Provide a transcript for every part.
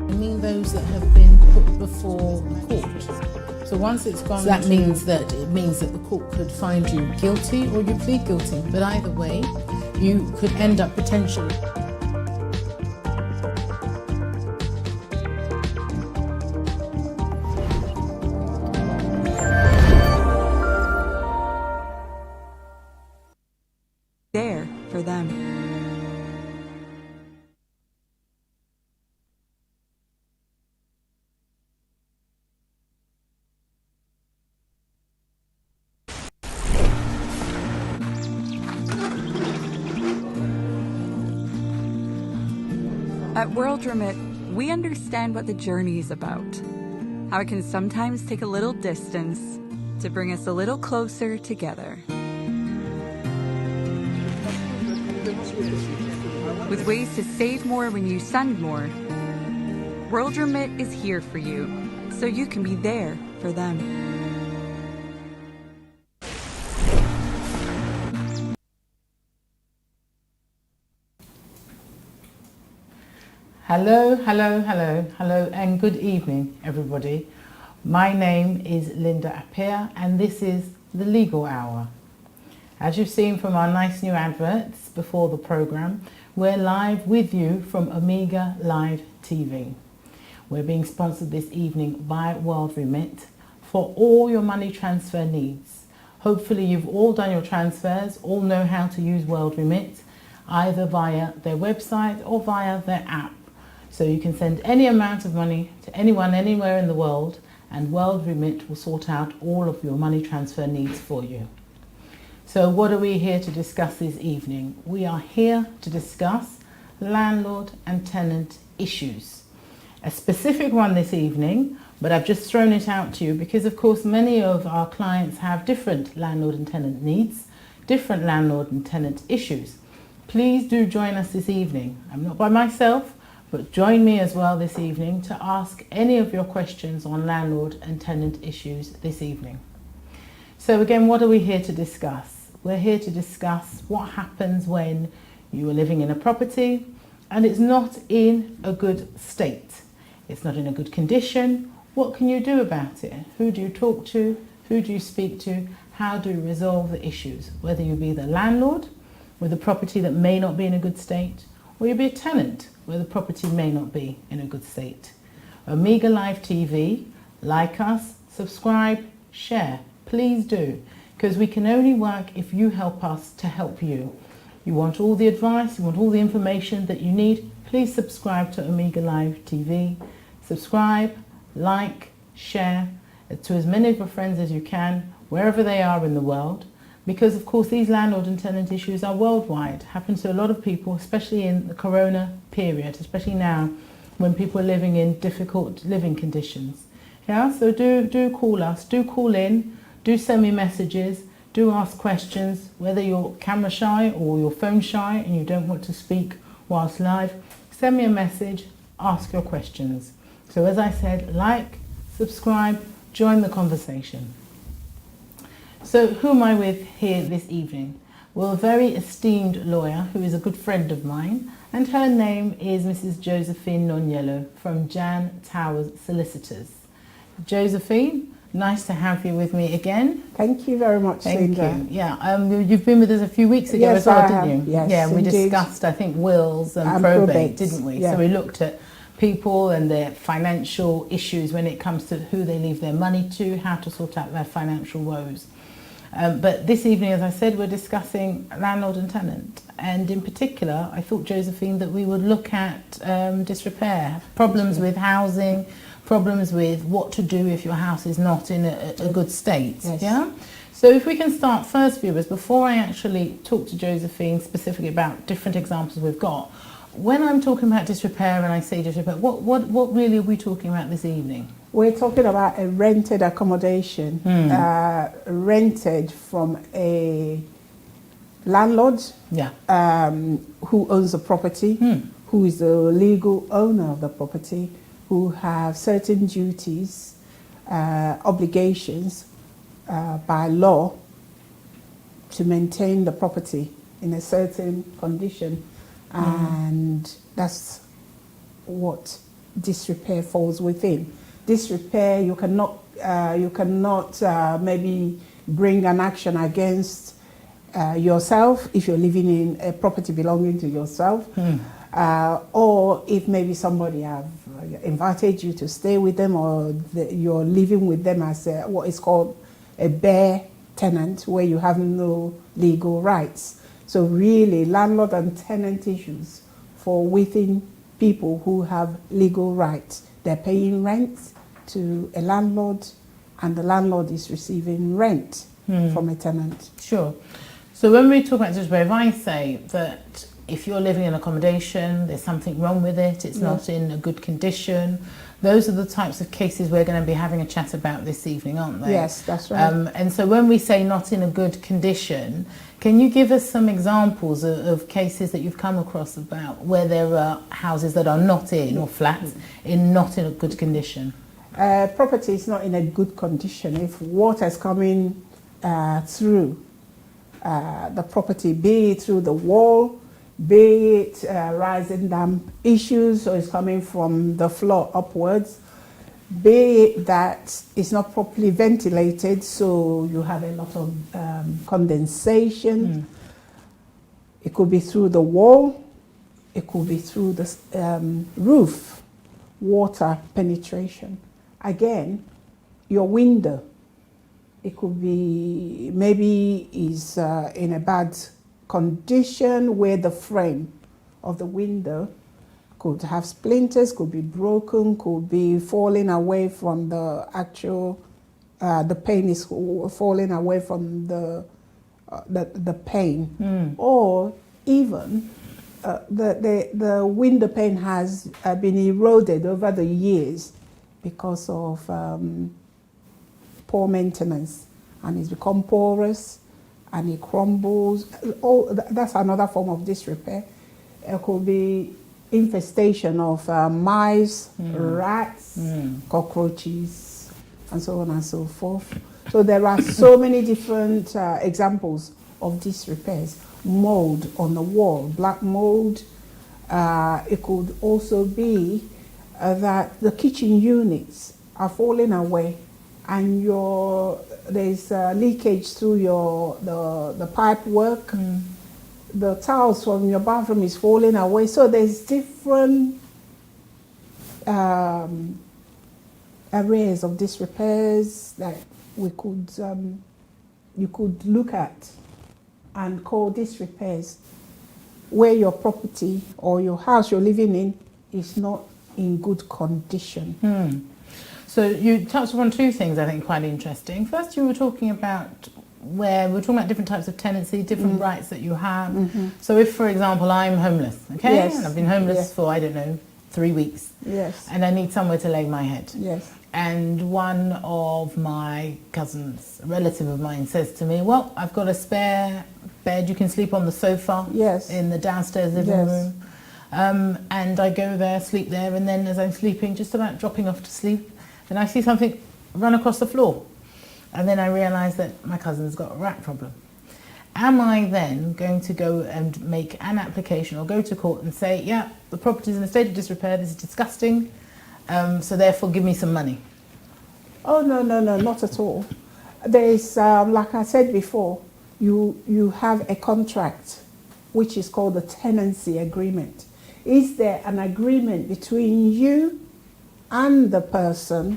I mean those that have been put before court. So once it's gone, so that means that the court could find you guilty or you plead guilty. But either way, you could end up potentially. There for them. At World Remit, we understand what the journey is about, how it can sometimes take a little distance to bring us a little closer together. With ways to save more when you send more, World Remit is here for you, so you can be there for them. Hello, and good evening, everybody. My name is Linda Appiah, and this is the Legal Hour. As you've seen from our nice new adverts before the programme, we're live with you from Omega Live TV. We're being sponsored this evening by World Remit for all your money transfer needs. Hopefully you've all done your transfers, all know how to use World Remit, either via their website or via their app. So you can send any amount of money to anyone anywhere in the world, and World Remit will sort out all of your money transfer needs for you. So what are we here to discuss this evening? We are here to discuss landlord and tenant issues. A specific one this evening, but I've just thrown it out to you because of course many of our clients have different landlord and tenant needs, different landlord and tenant issues. Please do join us this evening. I'm not by myself, but join me as well this evening to ask any of your questions on landlord and tenant issues this evening. So again, what are we here to discuss? We're here to discuss what happens when you are living in a property and it's not in a good state. It's not in a good condition. What can you do about it? Who do you talk to? Who do you speak to? How do you resolve the issues? Whether you be the landlord with a property that may not be in a good state, or you be a tenant where the property may not be in a good state. Omega Live TV, like us, subscribe, share. Please do, because we can only work if you help us to help you. You want all the advice, you want all the information that you need, please subscribe to Omega Live TV. Subscribe, like, share to as many of your friends as you can, wherever they are in the world. Because of course these landlord and tenant issues are worldwide, happen to a lot of people, especially in the corona period, especially now when people are living in difficult living conditions. Yeah, so do call us, do call in, do send me messages, do ask questions, whether you're camera shy or you're phone shy and you don't want to speak whilst live, send me a message, ask your questions. So as I said, like, subscribe, join the conversation. So who am I with here this evening? Well, a very esteemed lawyer who is a good friend of mine, and her name is Mrs. Josephine Noniello from Jan Towers Solicitors. Josephine, nice to have you with me again. Thank you very much, Linda. Thank you. Yeah, you've been with us a few weeks ago yes, as well, I didn't you? Yes, yeah, we indeed. discussed, I think, wills and probate, didn't we? Yeah. So we looked at people and their financial issues when it comes to who they leave their money to, how to sort out their financial woes. But this evening, as I said, we're discussing landlord and tenant. And in particular, I thought, Josephine, that we would look at disrepair, problems with housing, problems with what to do if your house is not in a good state. Yes. Yeah. So if we can start first, viewers, before I actually talk to Josephine specifically about different examples we've got, when I'm talking about disrepair and I say disrepair, what really are we talking about this evening? We're talking about a rented accommodation, rented from a landlord who owns the property, who is the legal owner of the property, who have certain duties, obligations by law to maintain the property in a certain condition. And that's what disrepair falls within. Disrepair, you cannot maybe bring an action against yourself if you're living in a property belonging to yourself, or if maybe somebody have invited you to stay with them, or you're living with them as what is called a bare tenant, where you have no legal rights. So really, landlord and tenant issues fall within people who have legal rights. They're paying rent to a landlord, and the landlord is receiving rent from a tenant. Sure. So when we talk about disrepair, if I say that if you're living in accommodation, there's something wrong with it, it's not in a good condition, those are the types of cases we're going to be having a chat about this evening, aren't they? Yes, that's right. And so when we say not in a good condition, can you give us some examples of cases that you've come across about where there are houses that are not in, or flats, not in a good condition? Property is not in a good condition if water is coming through the property, be it through the wall, be it rising damp issues, or it's coming from the floor upwards, be it that it's not properly ventilated, so you have a lot of condensation. It could be through the wall, it could be through the roof, water penetration. Again, your window, it could be maybe is in a bad condition where the frame of the window could have splinters, could be broken, could be falling away from the actual, the pane is falling away from the pane, or even the window pane has been eroded over the years because of poor maintenance, and it's become porous and it crumbles. That's another form of disrepair. It could be infestation of mice, rats, cockroaches, and so on and so forth. So there are so many different examples of disrepairs. Mold on the wall, black mold. It could also be that the kitchen units are falling away, and there's leakage through the pipe work. The tiles from your bathroom is falling away. So there's different areas of disrepairs that you could look at and call disrepairs, where your property or your house you're living in is not in good condition. So you touched upon two things I think quite interesting. First, you were talking about different types of tenancy, different rights that you have. So if, for example, I'm homeless, okay, and I've been homeless for, I don't know, 3 weeks, and I need somewhere to lay my head, and one of my cousins, a relative of mine, says to me, well, I've got a spare bed, you can sleep on the sofa in the downstairs living room. And I go there, sleep there, and then as I'm sleeping, just about dropping off to sleep, then I see something run across the floor. And then I realise that my cousin's got a rat problem. Am I then going to go and make an application or go to court and say, yeah, the property's in a state of disrepair, this is disgusting, so therefore give me some money? Oh, no, not at all. There's, like I said before, you have a contract which is called the tenancy agreement. Is there an agreement between you and the person,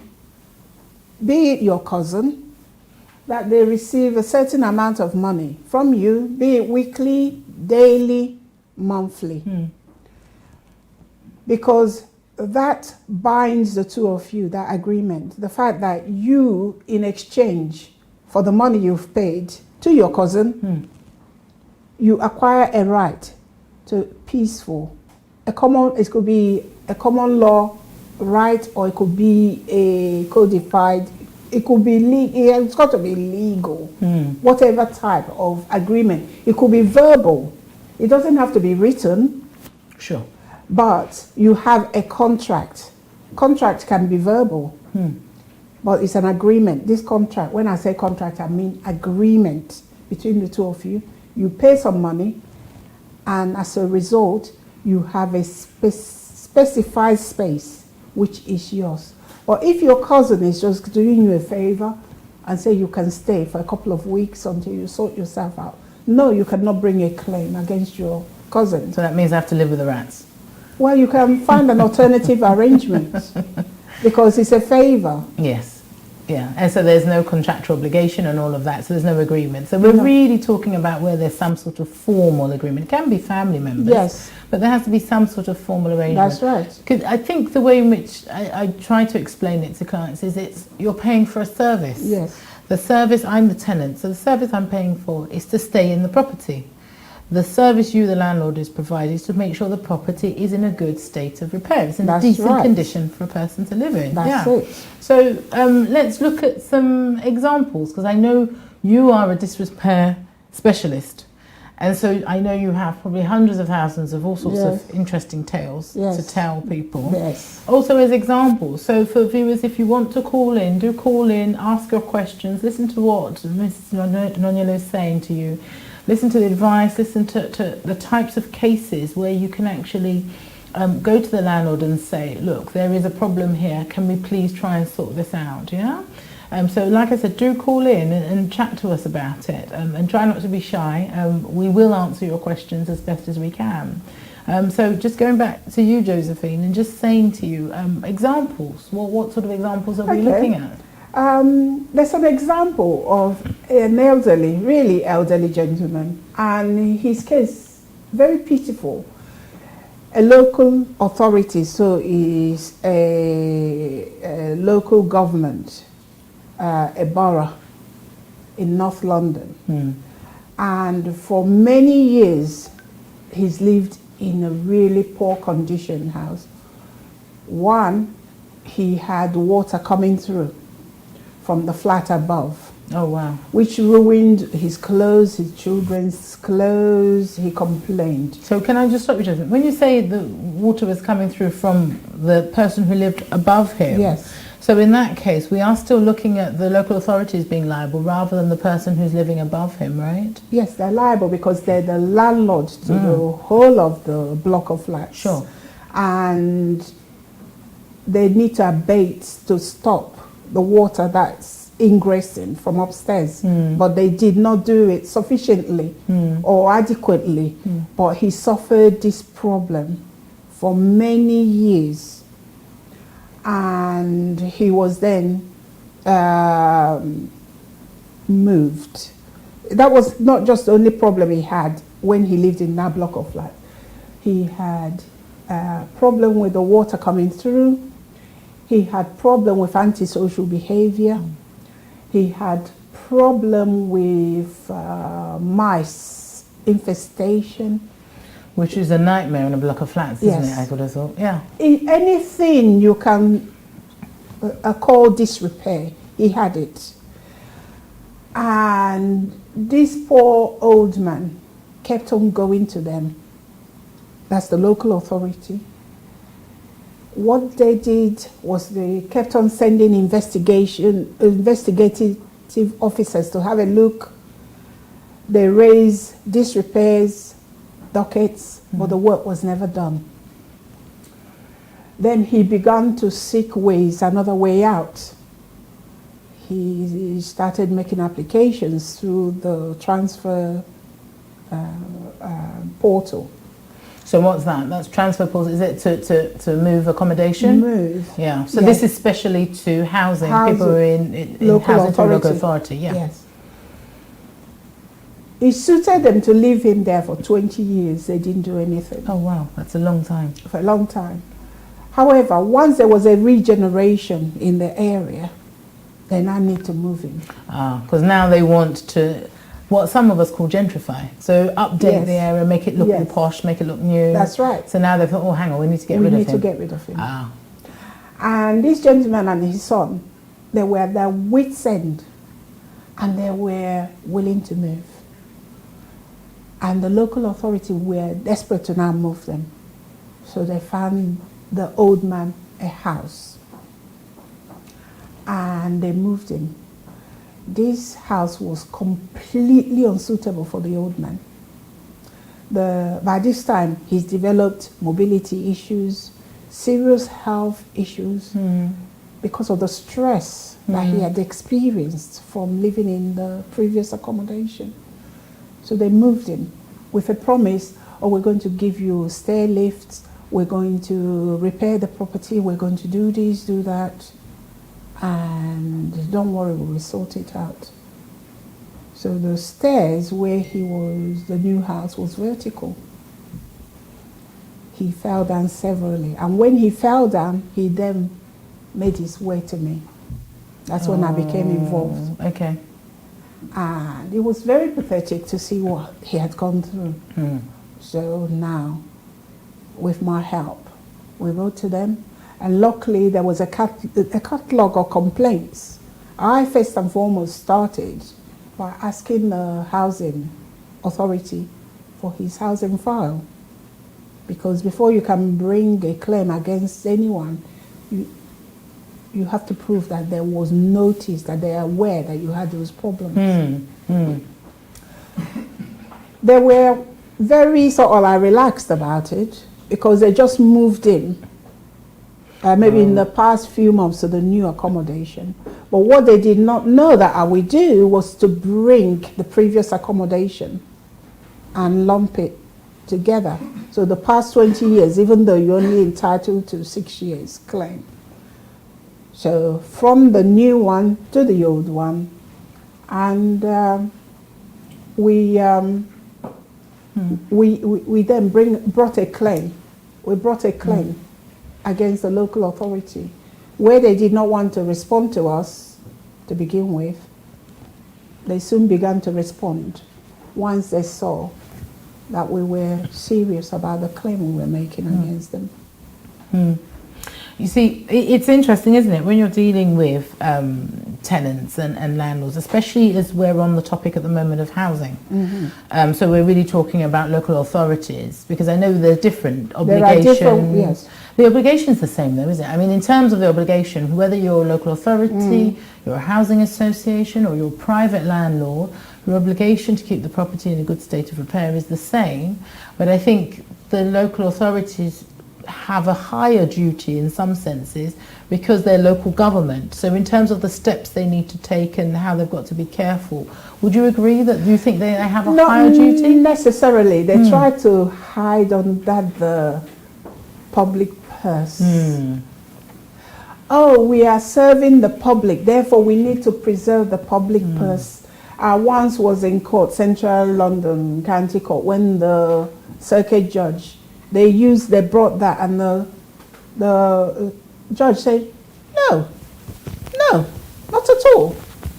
be it your cousin, that they receive a certain amount of money from you, be it weekly, daily, monthly? Because that binds the two of you, that agreement. The fact that you, in exchange for the money you've paid to your cousin, you acquire a right to peaceful, it could be a common law right, or it could be a codified, it could be legal, it's got to be legal, whatever type of agreement. It could be verbal, it doesn't have to be written. Sure. But you have a contract. Contract can be verbal, but it's an agreement. This contract, when I say contract, I mean agreement between the two of you. You pay some money, and as a result, you have a specified space which is yours. Or if your cousin is just doing you a favor and say you can stay for a couple of weeks until you sort yourself out, no, you cannot bring a claim against your cousin. So that means I have to live with the rats? Well, you can find an alternative arrangement because it's a favor. Yes. Yeah, and so there's no contractual obligation and all of that, so there's no agreement. So we're really talking about where there's some sort of formal agreement. It can be family members, yes, but there has to be some sort of formal arrangement. That's right. Because I think the way in which I try to explain it to clients is you're paying for a service. Yes. The service, I'm the tenant, so the service I'm paying for is to stay in the property. The service you, the landlord, is providing is to make sure the property is in a good state of repair. It's in a decent condition for a person to live in. That's it. So let's look at some examples, because I know you are a disrepair specialist. And so I know you have probably hundreds of thousands of all sorts of interesting tales to tell people. Yes. Also as examples. So for viewers, if you want to call in, do call in, ask your questions, listen to what Mrs. Nonyelo is saying to you. Listen to the advice, listen to the types of cases where you can actually go to the landlord and say, look, there is a problem here, can we please try and sort this out, yeah? So like I said, do call in and chat to us about it, and try not to be shy. We will answer your questions as best as we can. So just going back to you, Josephine, and just saying to you, examples, what sort of examples are we looking at? There's an example of an elderly, really elderly gentleman, and his case, very pitiful. A local authority, so is a local government, a borough in North London. And for many years, he's lived in a really poor condition house. One, he had water coming through from the flat above. Oh, wow. Which ruined his clothes, his children's clothes. He complained. So can I just stop you, Josephine? When you say the water was coming through from the person who lived above him, yes. So in that case, we are still looking at the local authorities being liable rather than the person who's living above him, right? Yes, they're liable because they're the landlord to the whole of the block of flats. Sure. And they need to abate to stop the water that's ingressing from upstairs, but they did not do it sufficiently or adequately. But he suffered this problem for many years, and he was then moved. That was not just the only problem he had when he lived in that block of flats. He had a problem with the water coming through. He had problem with antisocial behavior. He had problem with mice infestation. Which is a nightmare in a block of flats, isn't it? I would have thought, yeah. Anything you can call disrepair, he had it. And this poor old man kept on going to them. That's the local authority. What they did was they kept on sending investigative officers to have a look. They raised disrepairs, dockets, but the work was never done. Then he began to seek ways, another way out. He started making applications through the transfer portal. So what's that? That's transfer portal. Is it to move accommodation? Move. Yeah. So this is specially to housing. People who are in local housing through authority. local authority. Yeah. Yes. It suited them to leave him there for 20 years. They didn't do anything. Oh wow, that's a long time. For a long time. However, once there was a regeneration in the area, they now need to move him. Because now they want to, what some of us call gentrify. So update the area, make it look all posh, make it look new. That's right. So now they thought, oh, hang on, we need to get rid of him. We need to get rid of him. And this gentleman and his son, they were at their wits' end, and they were willing to move. And the local authority were desperate to now move them. So they found the old man a house. And they moved him. This house was completely unsuitable for the old man. By this time, he's developed mobility issues. serious health issues because of the stress that he had experienced from living in the previous accommodation. So they moved him with a promise, oh, we're going to give you stair lifts, we're going to repair the property, we're going to do this, do that, and don't worry, we will sort it out. So the stairs where he was, the new house was vertical. He fell down severally, and when he fell down, he then made his way to me. That's when I became involved. Okay. And it was very pathetic to see what he had gone through. So now, with my help, we wrote to them, and luckily there was a catalogue of complaints. I first and foremost started by asking the housing authority for his housing file, because before you can bring a claim against anyone, you have to prove that there was notice, that they are aware that you had those problems. They were very sort of like relaxed about it, because they just moved in, maybe in the past few months, to the new accommodation. But what they did not know that I would do was to bring the previous accommodation and lump it together. So the past 20 years, even though you're only entitled to 6 years claim. So from the new one to the old one, and we then brought a claim. We brought a claim against the local authority, where they did not want to respond to us to begin with. They soon began to respond once they saw that we were serious about the claim we were making against them. You see, it's interesting, isn't it, when you're dealing with tenants and landlords, especially as we're on the topic at the moment of housing. So we're really talking about local authorities, because I know there's different obligations. There are different, yes. The obligation's the same though, isn't it? I mean, in terms of the obligation, whether you're a local authority, you're a housing association, or you're a private landlord, your obligation to keep the property in a good state of repair is the same. But I think the local authorities have a higher duty in some senses because they're local government. So in terms of the steps they need to take and how they've got to be careful, would you agree that, do you think they have a higher duty? Not necessarily. They try to hide on that the public purse. Oh, we are serving the public, therefore we need to preserve the public purse. I once was in court, Central London County Court, when the circuit judge, they brought that, and the judge said, no, not at all.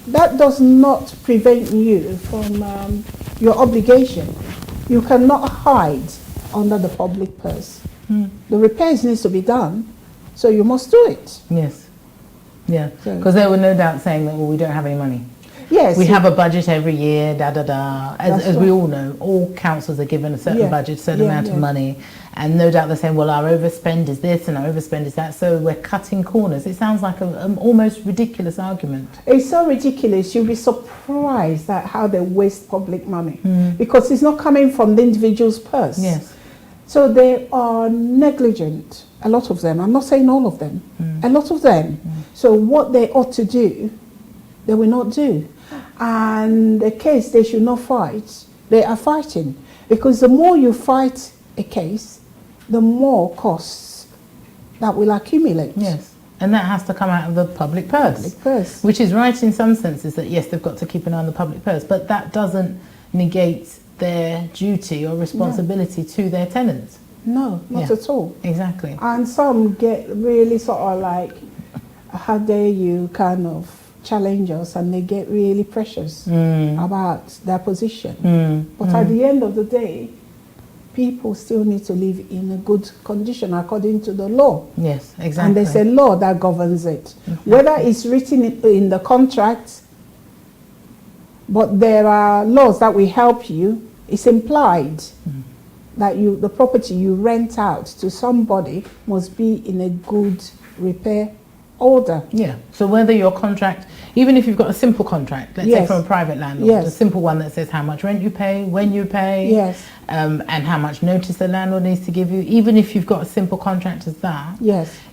That does not prevent you from your obligation. You cannot hide under the public purse. The repairs needs to be done, so you must do it. Yes, yeah, because they were no doubt saying that, well, we don't have any money. Yes. We have a budget every year, As we all know, all councils are given a certain budget, a certain amount of money, and no doubt they're saying, well, our overspend is this and our overspend is that, so we're cutting corners. It sounds like an almost ridiculous argument. It's so ridiculous. You'll be surprised at how they waste public money, because it's not coming from the individual's purse. Yes. So they are negligent, a lot of them. I'm not saying all of them, a lot of them. So what they ought to do, they will not do. And the case they should not fight, they are fighting. Because the more you fight a case, the more costs that will accumulate. Yes, and that has to come out of the public purse. Public purse. Which is right in some senses, that yes, they've got to keep an eye on the public purse, but that doesn't negate their duty or responsibility to their tenants. No, not at all. Exactly. And some get really sort of like, how dare you kind of challenge us, and they get really precious about their position. But at the end of the day, people still need to live in a good condition according to the law. Yes, exactly. And there's a law that governs it. Whether it's written in the contract, but there are laws that will help you. It's implied that the property you rent out to somebody must be in a good repair order. Yeah. So whether your contract, even if you've got a simple contract, let's say from a private landlord, a simple one that says how much rent you pay, when you pay, and how much notice the landlord needs to give you, even if you've got a simple contract as that,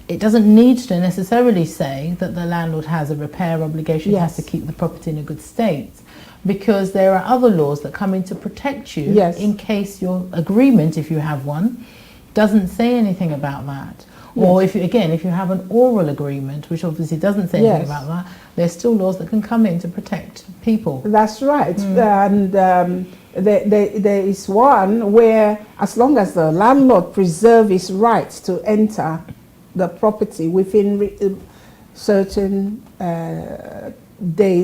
it doesn't need to necessarily say that the landlord has a repair obligation, has to keep the property in a good state, because there are other laws that come in to protect you in case your agreement, if you have one, doesn't say anything about that. Or if you have an oral agreement, which obviously doesn't say anything about that, there's still laws that can come in to protect people. That's right. And there is one where, as long as the landlord preserves his right to enter the property within certain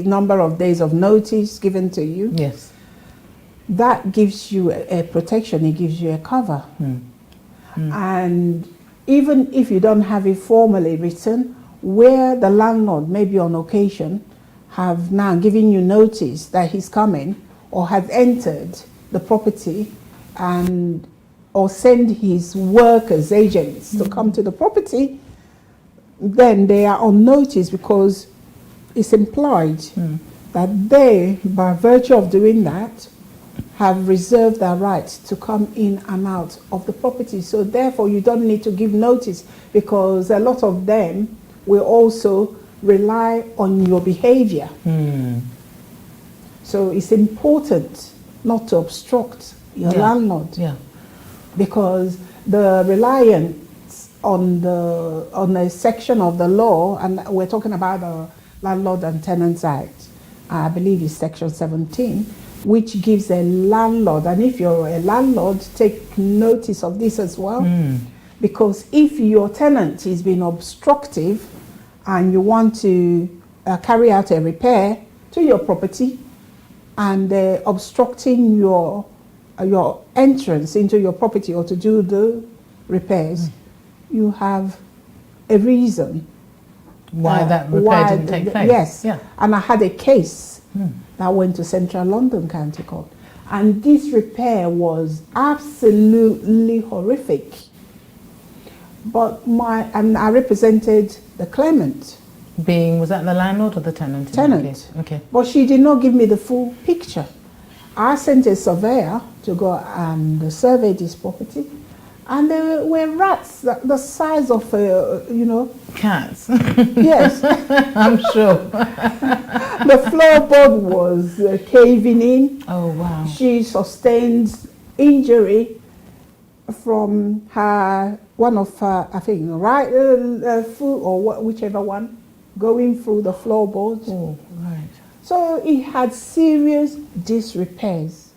number of days of notice given to you, that gives you a protection. It gives you a cover. And even if you don't have it formally written, where the landlord, maybe on occasion, have now given you notice that he's coming or have entered the property and or send his workers, agents to come to the property, then they are on notice, because it's implied that they, by virtue of doing that, have reserved their right to come in and out of the property. So therefore you don't need to give notice, because a lot of them will also rely on your behavior. So it's important not to obstruct your landlord, because the reliance on a section of the law, and we're talking about the Landlords And Tenants Act, I believe it's section 17, which gives a landlord, and if you're a landlord, take notice of this as well, because if your tenant is being obstructive and you want to carry out a repair to your property, and obstructing your entrance into your property or to do the repairs, you have a reason why that repair didn't take place. Yes, and I had a case that went to Central London County Court, and this repair was absolutely horrific. But I represented the claimant. Was that the landlord or the tenant? Tenant. Okay. But she did not give me the full picture. I sent a surveyor to go and survey this property, and there were rats the size of cats. Yes. I'm sure. The floorboard was caving in. Oh wow. She sustained injury from one of her, I think, right foot or whichever one, going through the floorboard. Oh, right. So it had serious disrepairs.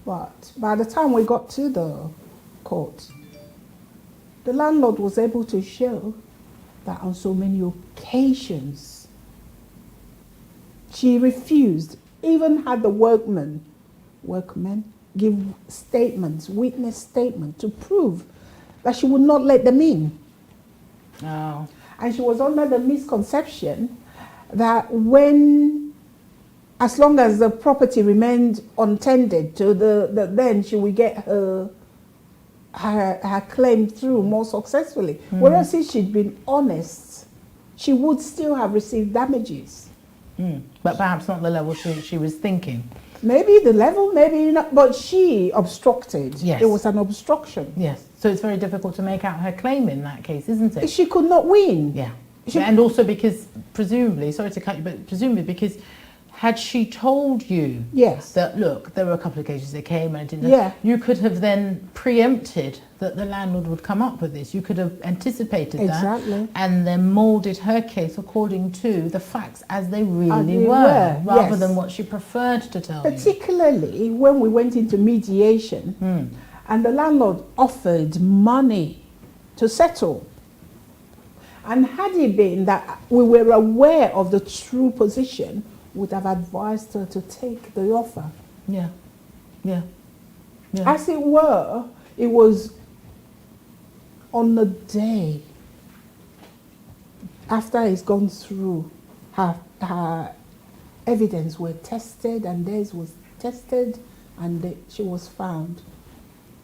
But by the time we got to the court, the landlord was able to show that on so many occasions she refused, even had the workmen give statements, witness statement, to prove that she would not let them in. Oh. And she was under the misconception that as long as the property remained untended, then she would get her claim through more successfully. Whereas if she'd been honest, she would still have received damages. But perhaps not the level she was thinking. Maybe the level, maybe not, but she obstructed. Yes. It was an obstruction. Yes. So it's very difficult to make out her claim in that case, isn't it? She could not win. Yeah. And also because, presumably, sorry to cut you, but presumably because had she told you that, look, there were a couple of occasions they came and it didn't, you could have then preempted that the landlord would come up with this. You could have anticipated that and then moulded her case according to the facts as they really were, rather than what she preferred to tell you. Particularly when we went into mediation and the landlord offered money to settle. And had it been that we were aware of the true position, would have advised her to take the offer. Yeah. As it were, it was on the day after it's gone through, her evidence were tested and theirs was tested, and she was found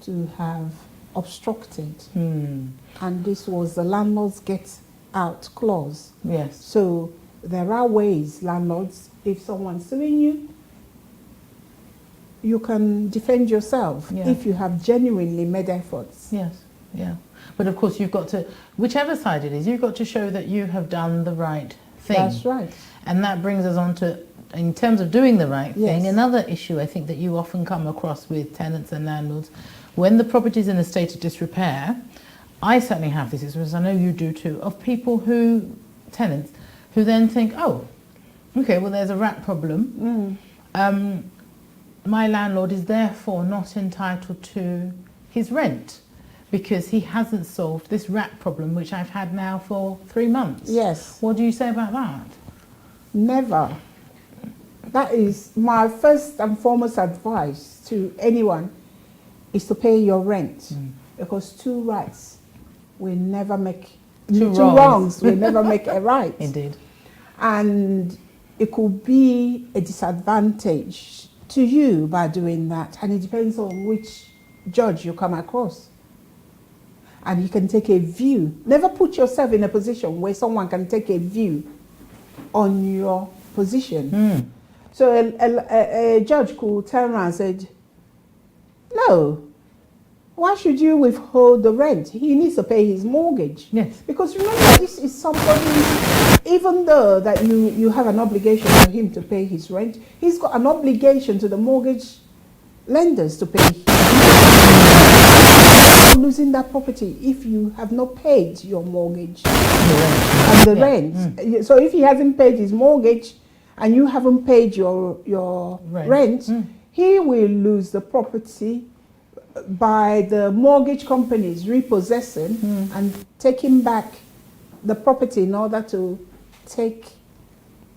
to have obstructed. And this was the landlords get out clause. Yes. So there are ways, landlords, if someone's suing you, you can defend yourself if you have genuinely made efforts. Yes, yeah. But of course you've got to, whichever side it is, you've got to show that you have done the right thing. That's right. And that brings us on to, in terms of doing the right thing, another issue I think that you often come across with tenants and landlords, when the property is in a state of disrepair, I certainly have this experience, I know you do too, of people who, tenants, who then think, oh, okay, well there's a rat problem. My landlord is therefore not entitled to his rent because he hasn't solved this rat problem which I've had now for 3 months. Yes. What do you say about that? Never. That is my first and foremost advice to anyone, is to pay your rent, because two rights will never make two wrongs will never make a right. Indeed. And it could be a disadvantage to you by doing that, and it depends on which judge you come across. And you can take a view. Never put yourself in a position where someone can take a view on your position. So a judge could turn around and say, no, why should you withhold the rent? He needs to pay his mortgage. Yes. Because remember, this is somebody, even though that you have an obligation for him to pay his rent, he's got an obligation to the mortgage lenders to pay. Losing that property if you have not paid your mortgage and the rent. So if he hasn't paid his mortgage and you haven't paid your rent, he will lose the property by the mortgage companies repossessing and taking back the property in order to take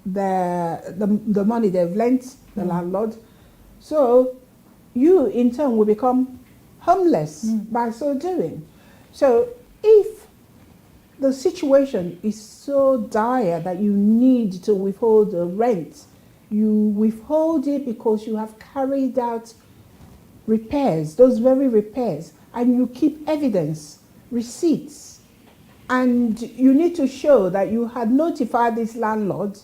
the money they've lent the landlord. So you in turn will become homeless by so doing. So if the situation is so dire that you need to withhold the rent, you withhold it because you have carried out repairs, those very repairs, and you keep evidence, receipts, and you need to show that you had notified this landlord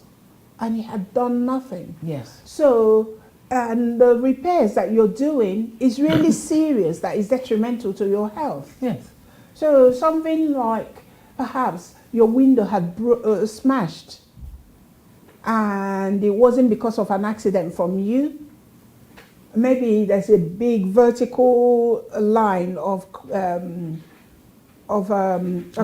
and he had done nothing. Yes. So, and the repairs that you're doing is really serious, that is detrimental to your health. Yes. So something like perhaps your window had smashed and it wasn't because of an accident from you. Maybe there's a big vertical line of a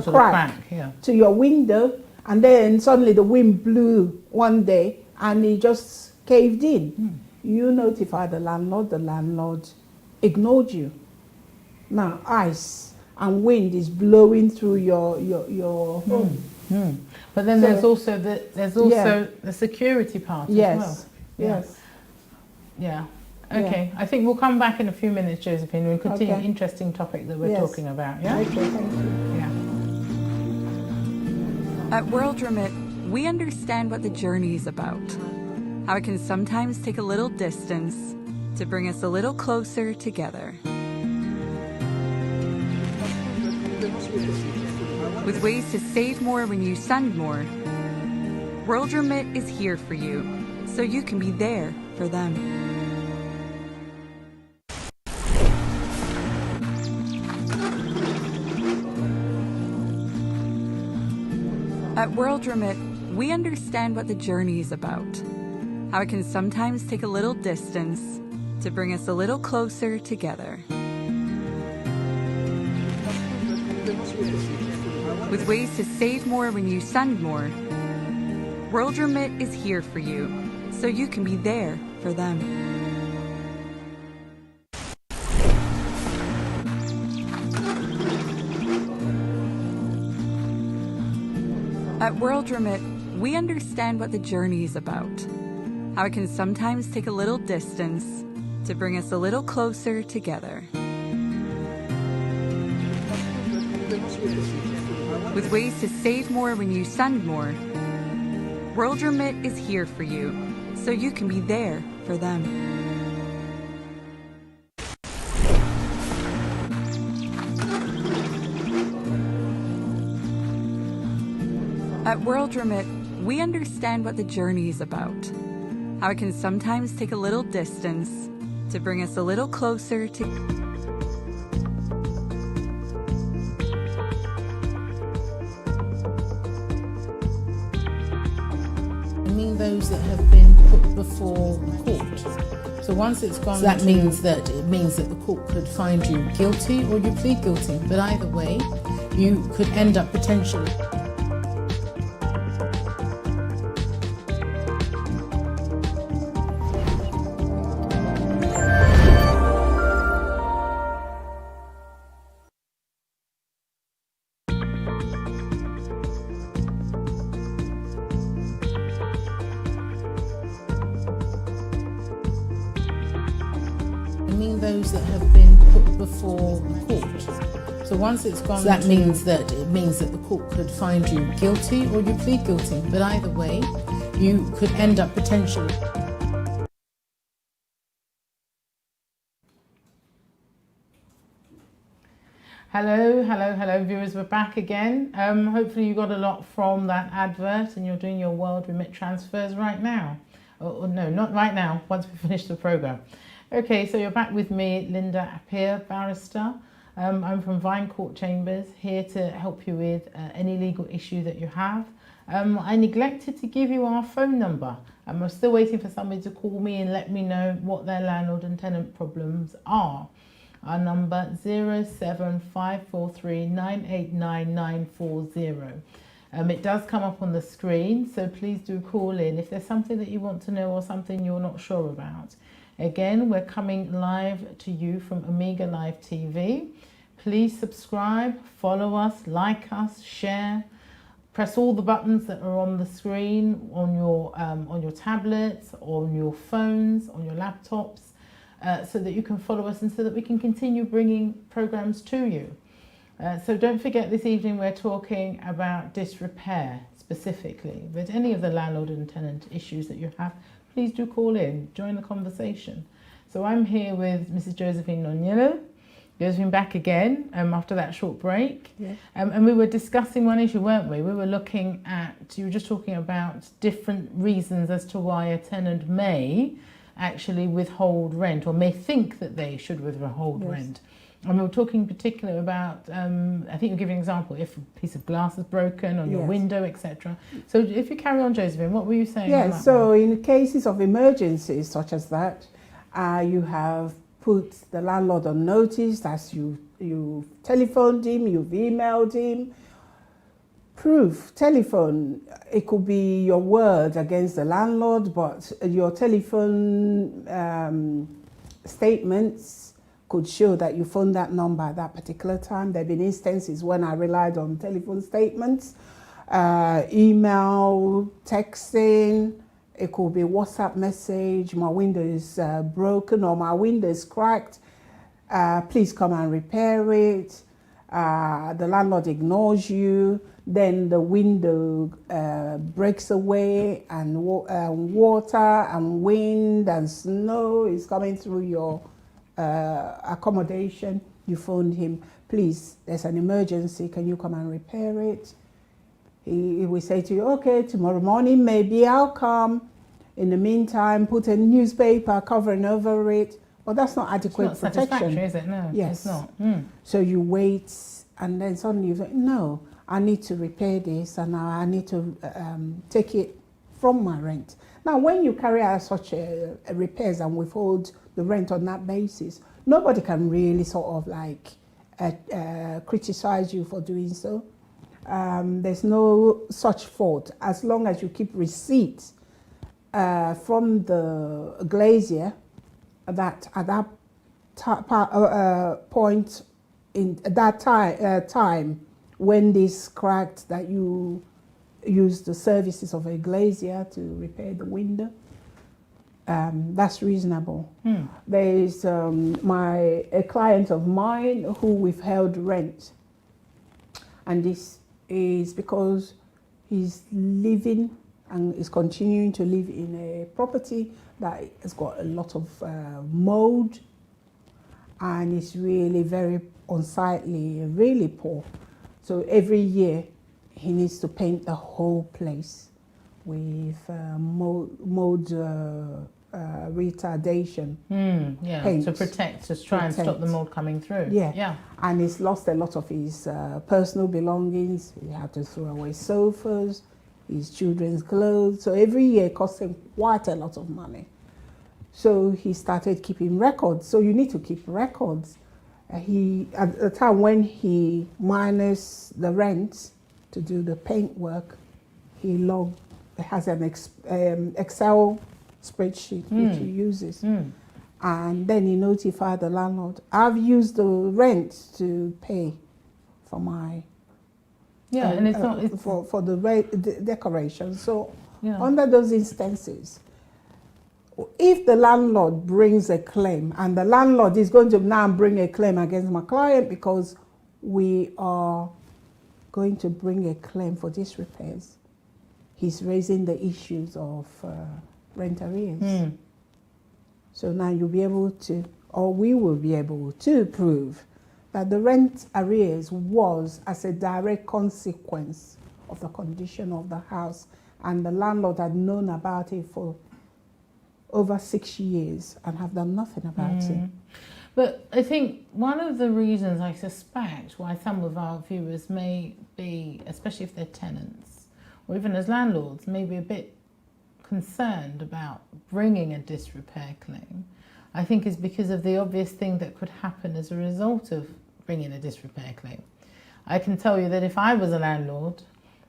crack to your window, and then suddenly the wind blew one day and it just caved in. You notified the landlord ignored you. Now ice and wind is blowing through your home. But then there's also the security part as well. Yes. Yeah. Okay. I think we'll come back in a few minutes, Josephine. We'll continue the interesting topic that we're talking about. Yeah. Okay, thank you. Yeah. At World Remit, we understand what the journey is about. How it can sometimes take a little distance to bring us a little closer together. With ways to save more when you send more, World Remit is here for you, so you can be there for them. At World Remit, we understand what the journey is about. How it can sometimes take a little distance to bring us a little closer together. With ways to save more when you send more, World Remit is here for you, so you can be there for them. At World Remit, we understand what the journey is about. How it can sometimes take a little distance to bring us a little closer together. With ways to save more when you send more, World Remit is here for you, so you can be there for them. At World Remit, we understand what the journey is about, how it can sometimes take a little distance to bring us a little closer to... I mean those that have been put before the court. So once it's gone, so that means that the court could find you guilty or you plead guilty. But either way, you could end up potentially. I mean those that have been put before the court. So once it's gone, so that means that the court could find you guilty or you plead guilty. But either way, you could end up potentially. Hello viewers, we're back again. Hopefully you got a lot from that advert and you're doing your World Remit transfers right now. Or no, not right now, once we finish the programme. Okay, so you're back with me, Linda Appiah, barrister. I'm from Vine Court Chambers, here to help you with any legal issue that you have. I neglected to give you our phone number. I'm still waiting for somebody to call me and let me know what their landlord and tenant problems are. Our number 07543989940. It does come up on the screen, so please do call in if there's something that you want to know or something you're not sure about. Again, we're coming live to you from Omega Live TV. Please subscribe, follow us, like us, share. Press all the buttons that are on the screen on your tablets, on your phones, on your laptops, so that you can follow us and so that we can continue bringing programs to you. So don't forget, this evening we're talking about disrepair specifically, but any of the landlord and tenant issues that you have, please do call in, join the conversation. So I'm here with Mrs. Josephine Nonyelo. Josephine back again after that short break. Yeah. And we were discussing one issue, weren't we? We were looking at, you were just talking about different reasons as to why a tenant may actually withhold rent or may think that they should withhold rent. And we were talking particularly about, I think you're giving an example, if a piece of glass is broken on your window, etc. So if you carry on, Josephine, what were you saying? Yes, so in cases of emergencies such as that, you have put the landlord on notice as you've telephoned him, you've emailed him. Proof, telephone, it could be your word against the landlord, but your telephone statements could show that you phoned that number at that particular time. There have been instances when I relied on telephone statements, email, texting. It could be WhatsApp message, my window is broken or my window is cracked. Please come and repair it. The landlord ignores you. Then the window breaks away and water and wind and snow is coming through your accommodation. You phoned him, please, there's an emergency, can you come and repair it? He will say to you, okay, tomorrow morning maybe I'll come. In the meantime, put a newspaper covering over it. Well, that's not adequate it's not protection. Satisfactory, is it? No, yes. It's not. So you wait and then suddenly you say, no, I need to repair this and I need to take it from my rent. Now, when you carry out such a repairs and withhold the rent on that basis, nobody can really sort of like criticize you for doing so. There's no such fault as long as you keep receipts from the glazier that at that point in that time when this cracked, that you use the services of a glazier to repair the window. That's reasonable. There is a client of mine who withheld rent, and this is because he's living and is continuing to live in a property that has got a lot of mold and is really very unsightly, really poor. So every year he needs to paint the whole place with mold retardation. Paint to protect, to try and stop the mold coming through. Yeah. And he's lost a lot of his personal belongings. He had to throw away sofas, his children's clothes. So every year it cost him quite a lot of money. So he started keeping records. So you need to keep records. He, at the time when he minus the rent to do the paint work, he has an Excel spreadsheet which he uses. And then he notified the landlord, I've used the rent to pay for my and it's not for the decoration. So under those instances, if the landlord brings a claim, and the landlord is going to now bring a claim against my client because we are going to bring a claim for these repairs, he's raising the issues of rent arrears. So now you'll be able to, or we will be able to prove that the rent arrears was as a direct consequence of the condition of the house, and the landlord had known about it for over 6 years and have done nothing about it. But I think one of the reasons I suspect why some of our viewers may be, especially if they're tenants, or even as landlords, may be a bit concerned about bringing a disrepair claim, I think is because of the obvious thing that could happen as a result of bringing a disrepair claim. I can tell you that if I was a landlord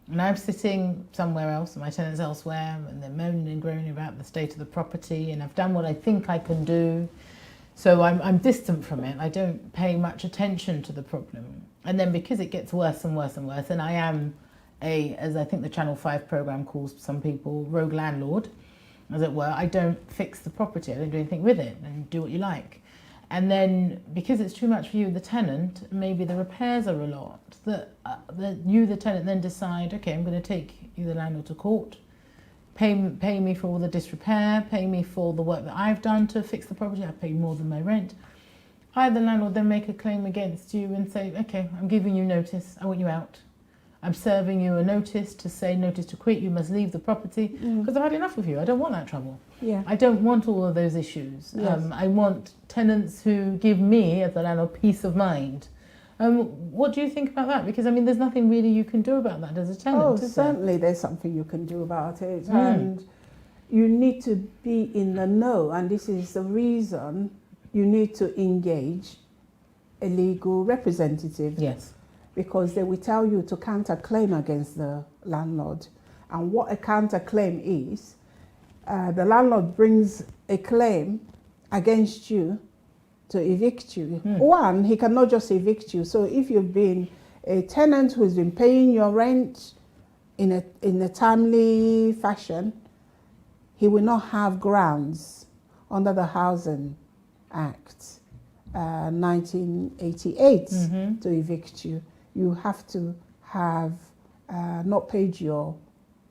and I'm sitting somewhere else and my tenant's elsewhere and they're moaning and groaning about the state of the property, and I've done what I think I can do, so I'm distant from it, I don't pay much attention to the problem. And then because it gets worse and worse and worse, and I am as I think the Channel 5 programme calls some people, rogue landlord, as it were, I don't fix the property, I don't do anything with it, and do what you like. And then because it's too much for you, the tenant, maybe the repairs are a lot, that you, the tenant, then decide, okay, I'm going to take you, the landlord, to court, pay me for all the disrepair, pay me for the work that I've done to fix the property, I've paid more than my rent. I, the landlord, then make a claim against you and say, okay, I'm giving you notice, I want you out. I'm serving you a notice to say, notice to quit, you must leave the property, because I've had enough of you. I don't want that trouble. I don't want all of those issues. I want tenants who give me, as the landlord, peace of mind. What do you think about that? Because, I mean, there's nothing really you can do about that as a tenant, is certainly there's something you can do about it. And you need to be in the know, and this is the reason you need to engage a legal representative. Yes. Because they will tell you to counter-claim against the landlord. And what a counter-claim is, the landlord brings a claim against you to evict you. One, he cannot just evict you. So if you've been a tenant who's been paying your rent in a timely fashion, he will not have grounds under the Housing Act 1988 to evict you. You have to have not paid you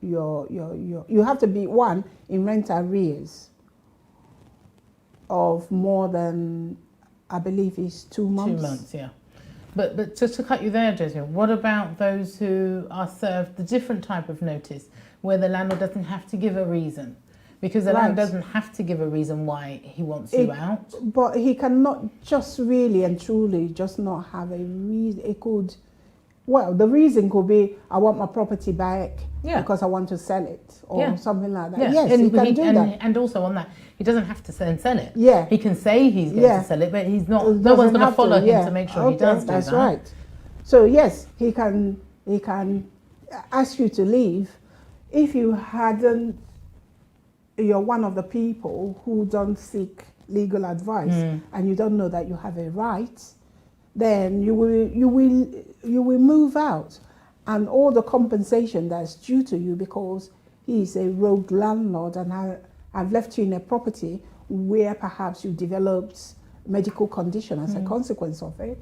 have to be one in rent arrears of more than, I believe, is 2 months. 2 months, yeah. But just to cut you there, Jasmine, what about those who are served the different type of notice where the landlord doesn't have to give a reason? Because the landlord doesn't have to give a reason why he wants you out. But he cannot just really and truly just not have a reason. It could, well, the reason could be, I want my property back because I want to sell it or something like that. Yes, he can do that. And also on that, he doesn't have to sell it. Yeah. He can say he's going to sell it, but he's not. No one's going to follow him to make sure he does do that. That's right. So yes, he can ask you to leave if you hadn't. You're one of the people who don't seek legal advice and you don't know that you have a right, then you will move out, and all the compensation that's due to you because he's a rogue landlord and I've left you in a property where perhaps you developed medical condition as a consequence of it.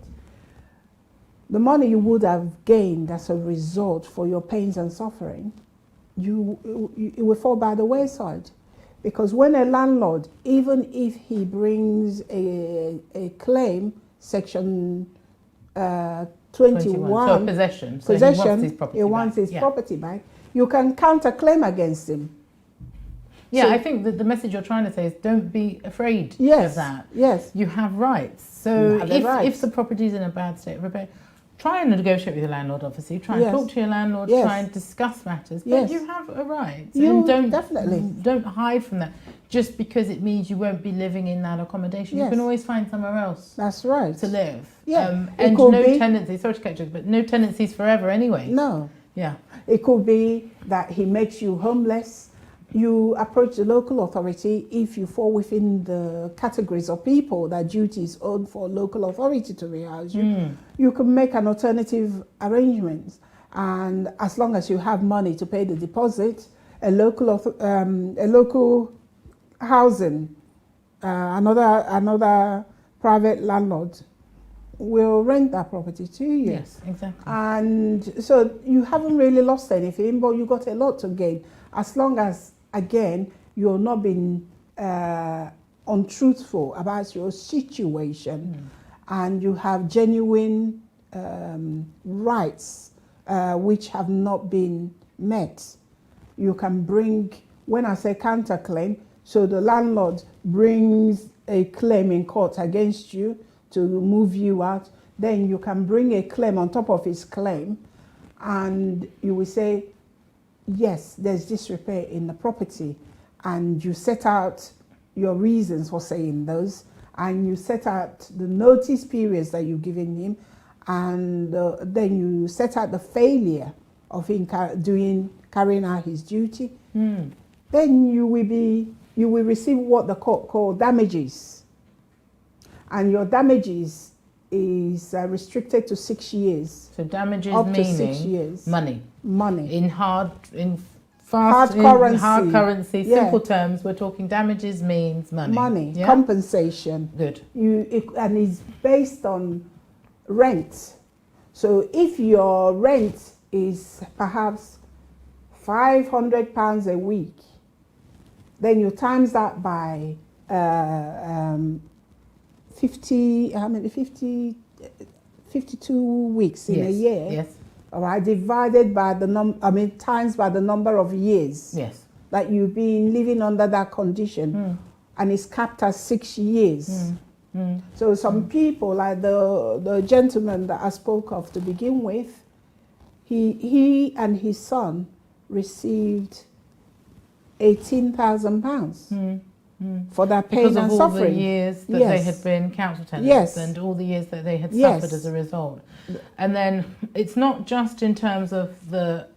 The money you would have gained as a result for your pains and suffering, it will fall by the wayside. Because when a landlord, even if he brings a claim, section 12 21. So possession. So possession, he wants his property he wants back. his property back. You can counter-claim against him. Yeah, So, I think that the message you're trying to say is don't be afraid yes, of that. Yes. You have rights. So if the property is in a bad state of repair, try and negotiate with your landlord, obviously. Try and talk to your landlord, try and discuss matters. But you have a right. And don't hide from that. Just because it means you won't be living in that accommodation. You can always find somewhere else. That's right. To live. Yeah. And no tenancy, sorry to catch you, but no tenancies forever anyway. No. Yeah. It could be that he makes you homeless. You approach the local authority if you fall within the categories of people that duty is owed for local authority to rehouse you. You can make an alternative arrangement, and as long as you have money to pay the deposit, a local housing, another private landlord will rent that property to you. Yes, exactly. And so you haven't really lost anything, but you got a lot to gain as long as, again, you're not being untruthful about your situation, and you have genuine rights which have not been met. You can bring, when I say counterclaim, so the landlord brings a claim in court against you to move you out, then you can bring a claim on top of his claim, and you will say, yes, there's disrepair in the property, and you set out your reasons for saying those, and you set out the notice periods that you've given him, and then you set out the failure of him carrying out his duty. Then you will receive what the court call damages, and your damages is restricted to 6 years. So damages up meaning to 6 years. Money. In hard currency, simple terms, we're talking damages means money. Compensation. Good. And it's based on rent. So if your rent is perhaps £500 a week, then you times that by 52 weeks in a year. Yes. All right, divided by the times by the number of years that you've been living under that condition, and it's capped at 6 years. So some people, like the gentleman that I spoke of to begin with, he and his son received £18,000 for that pain and suffering. Because of all the years that they had been council tenants and all the years that they had suffered as a result. And then it's not just in terms of the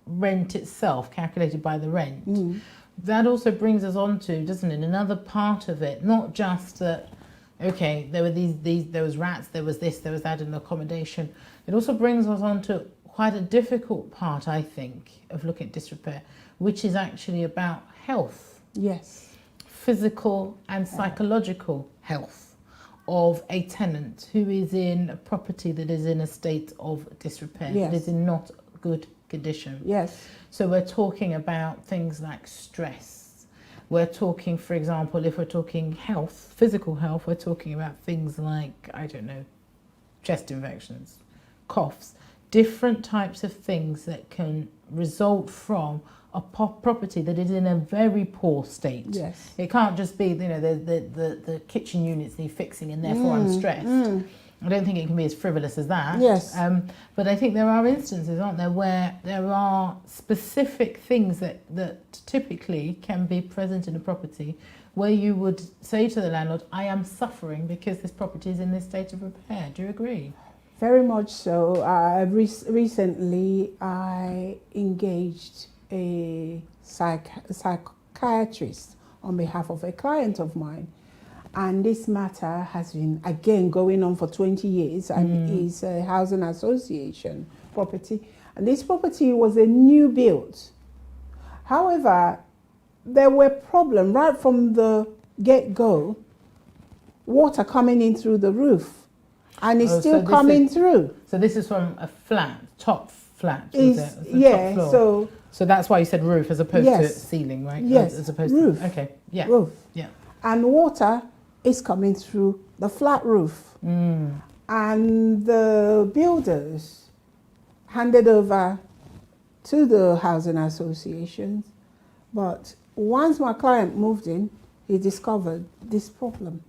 rent itself, calculated by the rent. That also brings us on to, doesn't it, another part of it, not just that, okay, there were there was rats, there was this, there was that in the accommodation. It also brings us on to quite a difficult part, I think, of looking at disrepair, which is actually about health. Yes. Physical and psychological health of a tenant who is in a property that is in a state of disrepair, that is in not good condition. Yes. So we're talking about things like stress. We're talking, for example, if we're talking health, physical health, we're talking about things like, I don't know, chest infections, coughs, different types of things that can result from a property that is in a very poor state. Yes. It can't just be, you know, the kitchen units need fixing and therefore I'm stressed. I don't think it can be as frivolous as that. Yes. But I think there are instances, aren't there, where there are specific things that typically can be present in a property where you would say to the landlord, I am suffering because this property is in this state of repair. Do you agree? Very much so. Recently, I engaged a psychiatrist on behalf of a client of mine, and this matter has been again going on for 20 years and is a housing association property, and this property was a new build. However, there were problems right from the get-go, water coming in through the roof, and it's still coming through. So this is from a flat, top flat, top floor. So that's why you said roof as opposed to ceiling, right? Yes, as opposed roof. To, okay, yeah. Roof. Yeah. And water is coming through the flat roof. And the builders handed over to the housing associations. But once my client moved in, he discovered this problem.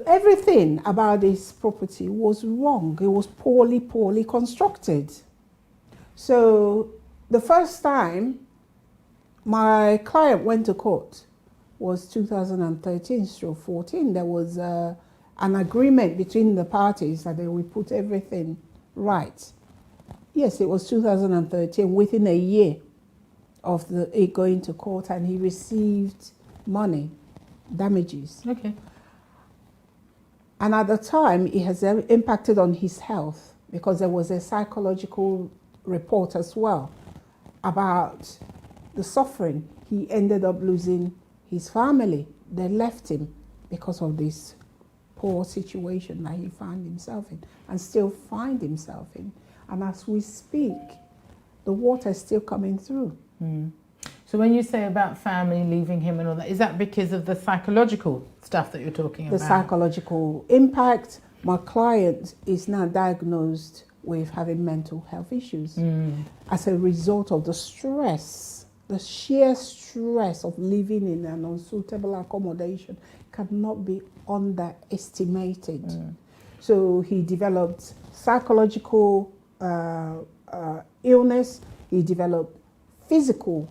Everything about this property was wrong. It was poorly constructed. So the first time my client went to court was 2013-14. There was an agreement between the parties that they would put everything right. Yes, it was 2013, within a year of it going to court, and he received money, damages. Okay. And at the time, it has impacted on his health because there was a psychological report as well about the suffering. He ended up losing his family. They left him because of this poor situation that he found himself in and still find himself in. And as we speak, the water is still coming through. Mm. So when you say about family leaving him and all that, is that because of the psychological stuff that you're talking about? The psychological impact. My client is now diagnosed with having mental health issues as a result of the stress, the sheer stress of living in an unsuitable accommodation cannot be underestimated. So he developed psychological illness, he developed physical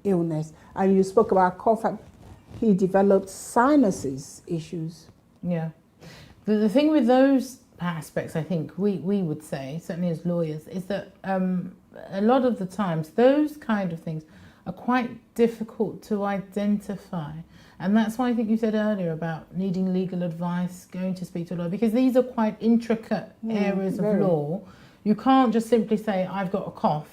illness, and you spoke about cough. He developed sinuses issues. Yeah. The thing with those aspects, I think we would say, certainly as lawyers, is that a lot of the times those kind of things are quite difficult to identify. And that's why I think you said earlier about needing legal advice, going to speak to a lawyer, because these are quite intricate areas of law. You can't just simply say, I've got a cough,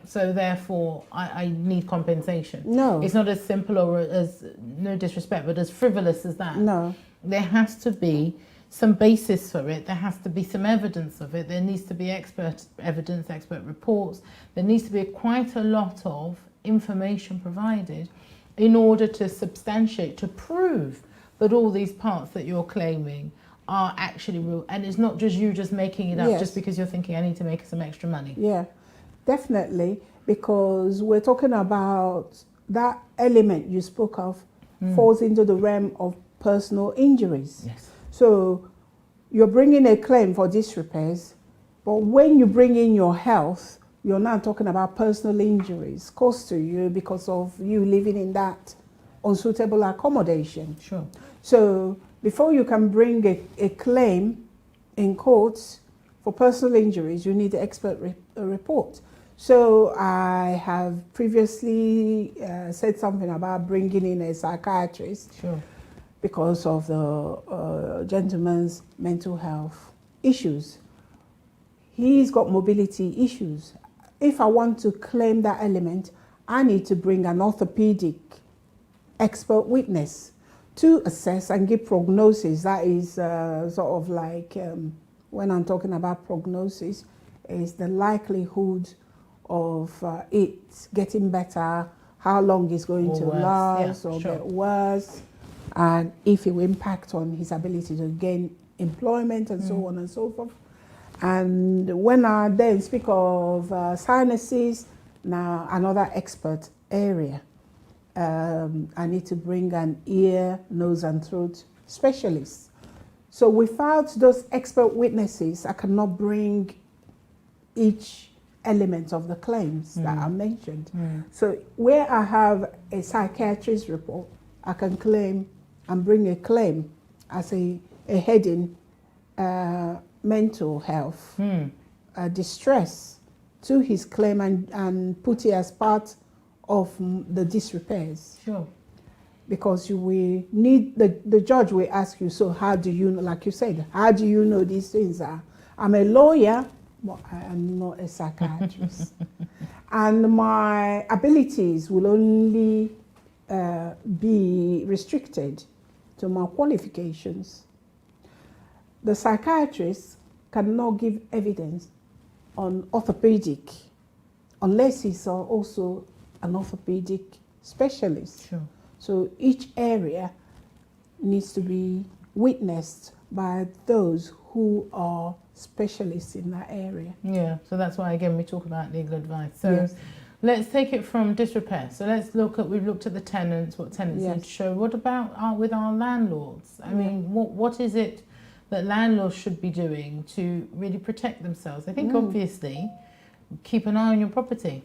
so therefore I need compensation. No. It's not as simple or as, no disrespect, but as frivolous as that. No. There has to be some basis for it. There has to be some evidence of it. There needs to be expert evidence, expert reports. There needs to be quite a lot of information provided in order to substantiate, to prove that all these parts that you're claiming are actually real. And it's not just you just making it up just because you're thinking, I need to make some extra money. Yeah, definitely, because we're talking about that element you spoke of falls into the realm of personal injuries. Yes. So you're bringing a claim for disrepairs, but when you bring in your health, you're now talking about personal injuries caused to you because of you living in that unsuitable accommodation. Sure. So before you can bring a claim in court for personal injuries, you need the expert report. So I have previously said something about bringing in a psychiatrist. Sure. Because of the gentleman's mental health issues. He's got mobility issues. If I want to claim that element, I need to bring an orthopedic expert witness to assess and give prognosis. That is sort of like, when I'm talking about prognosis, is the likelihood of it getting better, how long it's going to last or get worse, and if it will impact on his ability to gain employment and so on and so forth. And when I then speak of sinuses, now another expert area, I need to bring an ear, nose and throat specialist. So without those expert witnesses, I cannot bring each element of the claims that I mentioned. So where I have a psychiatrist report, I can claim and bring a claim as a heading, mental health, distress to his claim and put it as part of the disrepairs. Sure. Because you will need, the judge will ask you, so how do you know, like you said, how do you know these things are? I'm a lawyer, but I am not a psychiatrist. And my abilities will only be restricted to my qualifications. The psychiatrist cannot give evidence on orthopedic unless he's also an orthopedic specialist. Sure. So each area needs to be witnessed by those who are specialists in that area. Yeah, so that's why, again, we talk about legal advice. So Yes. let's take it from disrepair. So let's look at, we've looked at the tenants, what tenants need to show. What about with our landlords? I mean, what is it that landlords should be doing to really protect themselves? I think obviously keep an eye on your property.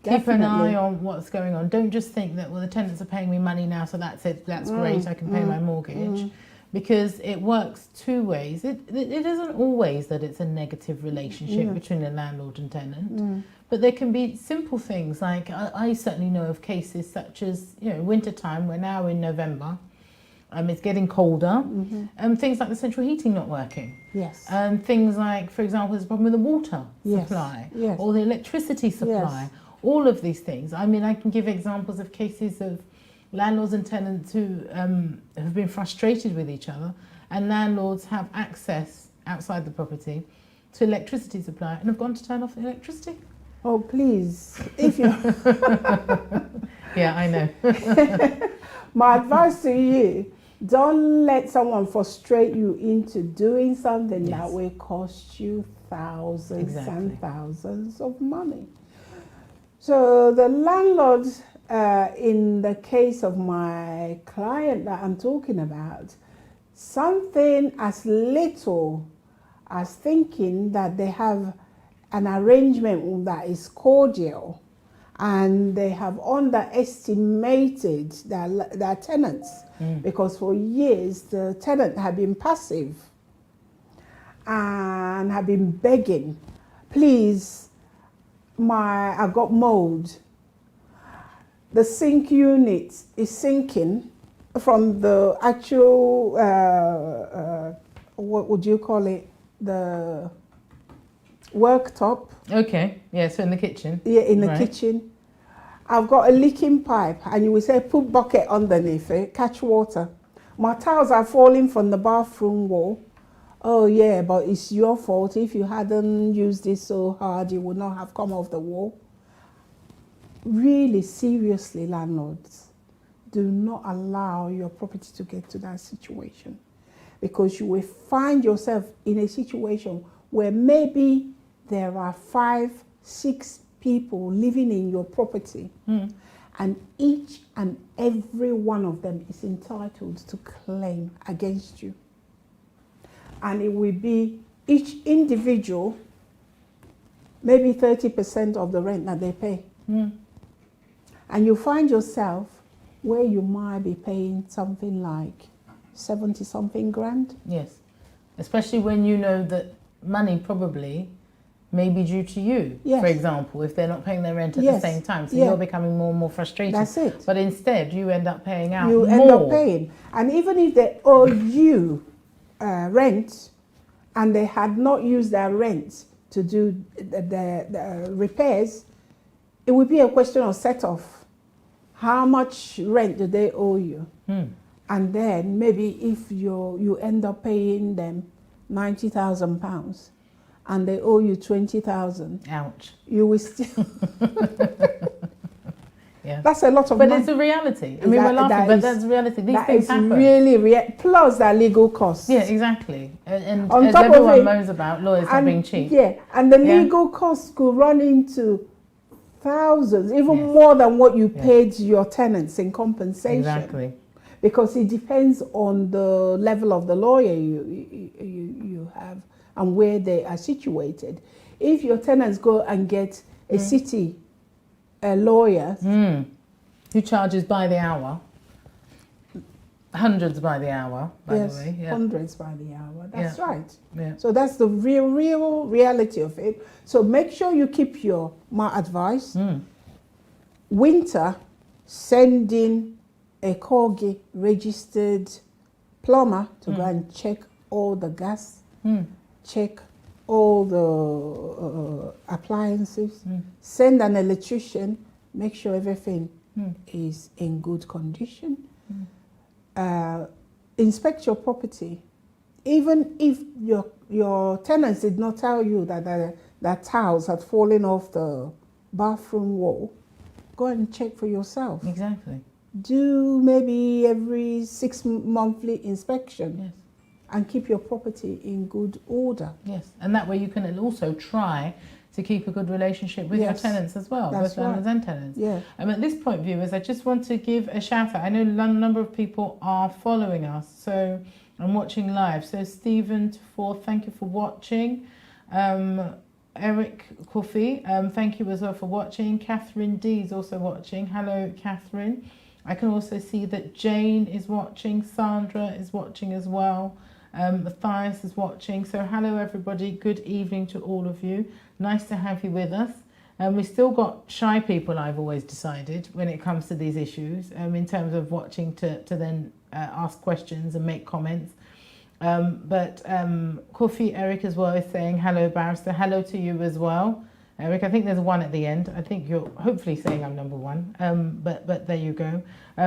Definitely. Keep an eye on what's going on. Don't just think that, well, the tenants are paying me money now, so that's it, that's great, I can pay my mortgage. Because it works two ways. It isn't always that it's a negative relationship between a landlord and tenant, but there can be simple things like, I certainly know of cases such as, winter time, we're now in November, it's getting colder, and things like the central heating not working. Yes. And things like, for example, there's a problem with the water supply or the electricity supply. All of these things. I mean, I can give examples of cases of landlords and tenants who have been frustrated with each other, and landlords have access outside the property to electricity supply and have gone to turn off the electricity. Oh, please, if you... Yeah, I know. My advice to you, don't let someone frustrate you into doing something that will cost you thousands and thousands of money. So the landlord, in the case of my client that I'm talking about, something as little as thinking that they have an arrangement that is cordial and they have underestimated their tenants because for years the tenant had been passive and have been begging, please, I got mold. The sink unit is sinking from the actual, what would you call it? The worktop. Okay, yeah, so in the kitchen. Yeah, in the kitchen. I've got a leaking pipe, and you will say put bucket underneath it, catch water. My tiles are falling from the bathroom wall. Oh yeah, but it's your fault. If you hadn't used it so hard, it would not have come off the wall. Really, seriously, landlords, do not allow your property to get to that situation, because you will find yourself in a situation where maybe there are 5, 6 people living in your property, and each and every one of them is entitled to claim against you. And it will be each individual, maybe 30% of the rent that they pay. And you find yourself where you might be paying something like 70-something grand. Yes, especially when you know that money probably may be due to you, for example, if they're not paying their rent at the same time. So you're becoming more and more frustrated. That's it. But instead, you end up paying out more. You end up paying. And even if they owe you rent, and they had not used their rent to do the repairs, it would be a question of set-off. How much rent do they owe you? And then maybe if you end up paying them £90,000 and they owe you 20,000, ouch, you will still... Yeah. That's a lot of money. But it's a reality. I mean, we're laughing, but that's reality. These things happen. Really plus their legal costs. Yeah, exactly. And on as top everyone of it, moans about, lawyers are being cheap. Yeah, and the legal costs could run into thousands, even more than what you paid your tenants in compensation. Exactly. Because it depends on the level of the lawyer you have and where they are situated. If your tenants go and get a city lawyer who charges by the hour, hundreds by the hour, by the way. Yeah. Hundreds by the hour. That's right. Yeah. So that's the real reality of it. So make sure you keep my advice. Winter, send in a Corgi registered plumber to go and check all the gas, check all the appliances, send an electrician, make sure everything is in good condition. Inspect your property. Even if your tenants did not tell you that tiles had fallen off the bathroom wall, go and check for yourself. Exactly. Do maybe every 6 monthly inspection. Yes. and keep your property in good order. Yes, and that way you can also try to keep a good relationship with your tenants as well, both landlords and tenants. Yeah. At this point, viewers, I just want to give a shout out. I know a number of people are following us, so I'm watching live. So Stephen Forth, thank you for watching. Eric Coffey, thank you as well for watching. Catherine D is also watching. Hello, Catherine. I can also see that Jane is watching. Sandra is watching as well. Matthias is watching. So hello everybody, good evening to all of you. Nice to have you with us. We've still got shy people, I've always decided, when it comes to these issues, in terms of watching to then ask questions and make comments. But Kofi Eric as well is saying hello, barrister. Hello to you as well. Eric, I think there's one at the end. I think you're hopefully saying I'm number one, but there you go.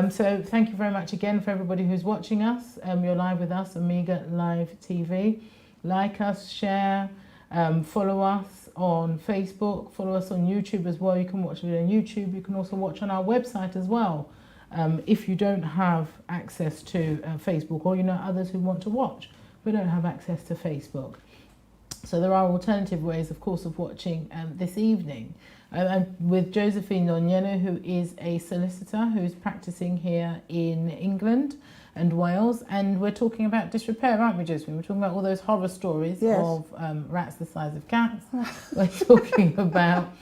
So thank you very much again for everybody who's watching us. You're live with us, Amiga Live TV. Like us, share, follow us on Facebook, follow us on YouTube as well. You can watch it on YouTube. You can also watch on our website as well. If you don't have access to Facebook, or you know others who want to watch but don't have access to Facebook. So there are alternative ways, of course, of watching this evening. I'm with Josephine Nonyeno, who is a solicitor who's practicing here in England and Wales. And we're talking about disrepair, aren't we, Josephine? We're talking about all those horror stories of rats the size of cats. We're talking about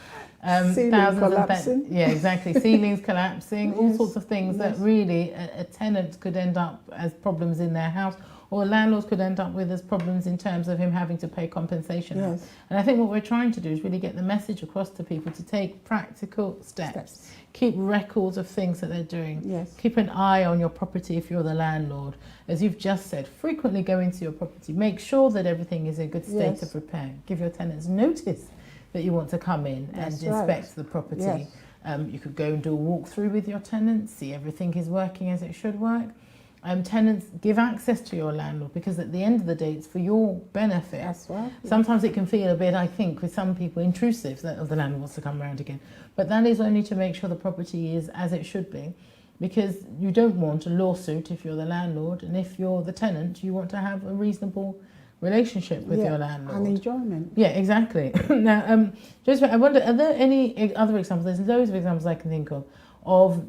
ceiling collapsing. Yeah, exactly. Ceilings collapsing, all sorts of things that really a tenant could end up as problems in their house, or landlords could end up with as problems in terms of him having to pay compensation. Yes. And I think what we're trying to do is really get the message across to people to take practical steps. Keep records of things that they're doing. Yes. Keep an eye on your property if you're the landlord. As you've just said, frequently go into your property. Make sure that everything is in a good state of repair. Give your tenants notice that you want to come in and inspect the property. Yes. You could go and do a walkthrough with your tenants, see everything is working as it should work. Tenants, give access to your landlord, because at the end of the day, it's for your benefit. That's right. Sometimes it can feel a bit, I think, with some people, intrusive that the landlord wants to come around again. But that is only to make sure the property is as it should be, because you don't want a lawsuit if you're the landlord, and if you're the tenant, you want to have a reasonable relationship with your landlord. And enjoyment. Yeah, exactly. Now, Josephine, I wonder, are there any other examples? There's loads of examples I can think of either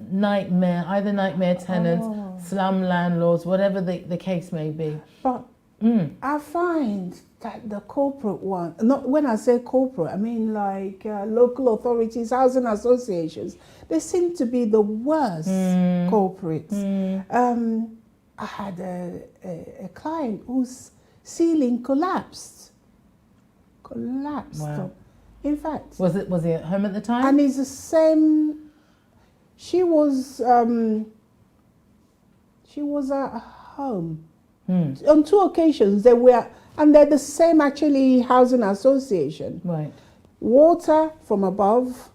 nightmare tenants, slum landlords, whatever the case may be. But I find that the corporate one, not when I say corporate, I mean like local authorities, housing associations, they seem to be the worst culprits. I had a client whose ceiling collapsed. Wow. In fact. Was he at home at the time? And it's the same. She was at home. On 2 occasions they were, and they're the same actually housing association. Right. Water from above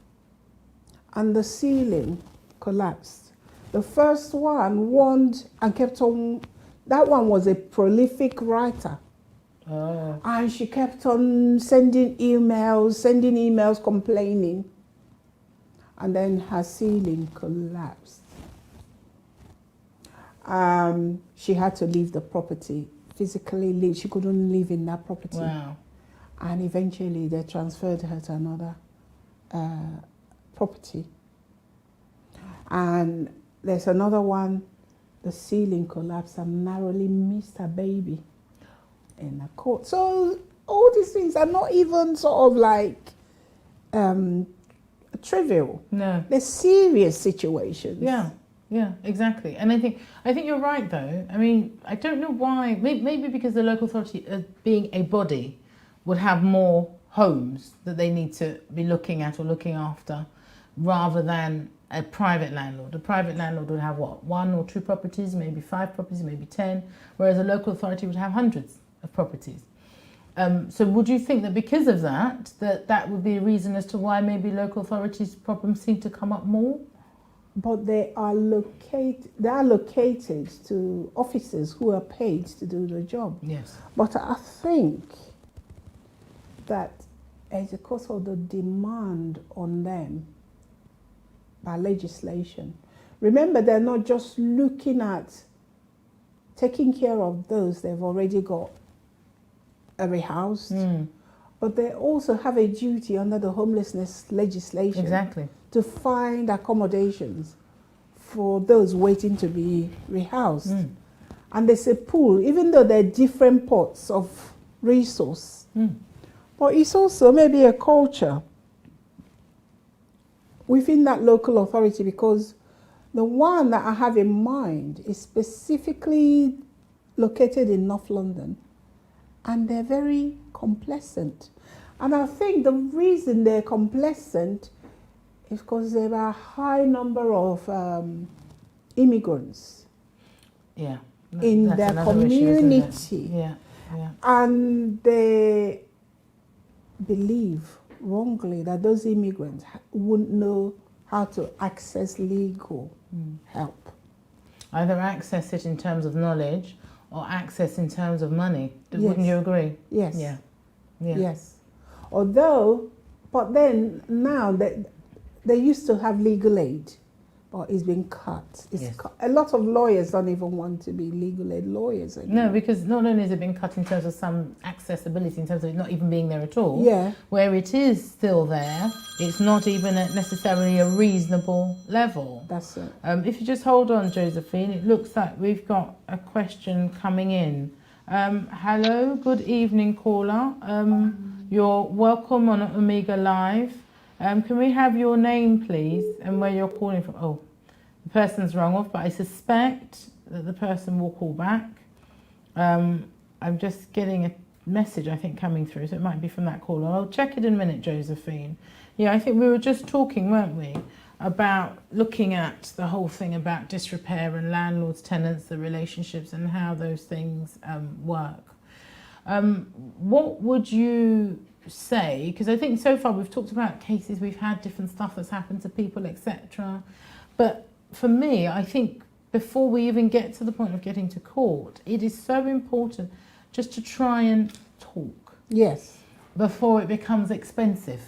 and the ceiling collapsed. The first one warned and kept on. That one was a prolific writer. Oh. And she kept on sending emails complaining. And then her ceiling collapsed. She had to leave the property, physically leave. She couldn't live in that property. Wow. And eventually they transferred her to another property. And there's another one, the ceiling collapsed and narrowly missed her baby in the court. So all these things are not even sort of like trivial. No. They're serious situations. Yeah, exactly. And I think you're right though. I mean, I don't know why, maybe because the local authority, being a body, would have more homes that they need to be looking at or looking after, rather than a private landlord. A private landlord would have what, 1 or 2 properties, maybe 5 properties, maybe 10, whereas a local authority would have hundreds of properties. So would you think that because of that would be a reason as to why maybe local authorities' problems seem to come up more? But they are located to officers who are paid to do the job. Yes. But I think that as a cause of the demand on them by legislation. Remember, they're not just looking at taking care of those they've already got rehoused, but they also have a duty under the homelessness legislation to find accommodations for those waiting to be rehoused. And there's a pool, even though there are different pots of resource, but it's also maybe a culture within that local authority, because the one that I have in mind is specifically located in North London, and they're very complacent. And I think the reason they're complacent is because there are a high number of immigrants in their community. And they believe wrongly that those immigrants wouldn't know how to access legal help. Either access it in terms of knowledge or access in terms of money. Wouldn't you agree? Yes. Yes. Although, but then now they used to have legal aid, but it's been cut. A lot of lawyers don't even want to be legal aid lawyers anymore. No, because not only has it been cut in terms of some accessibility, in terms of it not even being there at all, where it is still there, it's not even at necessarily a reasonable level. That's it. If you just hold on, Josephine, it looks like we've got a question coming in. Hello, good evening, caller. You're welcome on Omega Live. Can we have your name, please, and where you're calling from? Oh, the person's rung off, but I suspect that the person will call back. I'm just getting a message, I think, coming through, so it might be from that caller. I'll check it in a minute, Josephine. Yeah, I think we were just talking, weren't we, about looking at the whole thing about disrepair and landlords, tenants, the relationships and how those things work. What would you say, because I think so far we've talked about cases, we've had different stuff that's happened to people, etc. But for me, I think before we even get to the point of getting to court, it is so important just to try and talk. Yes. Before it becomes expensive,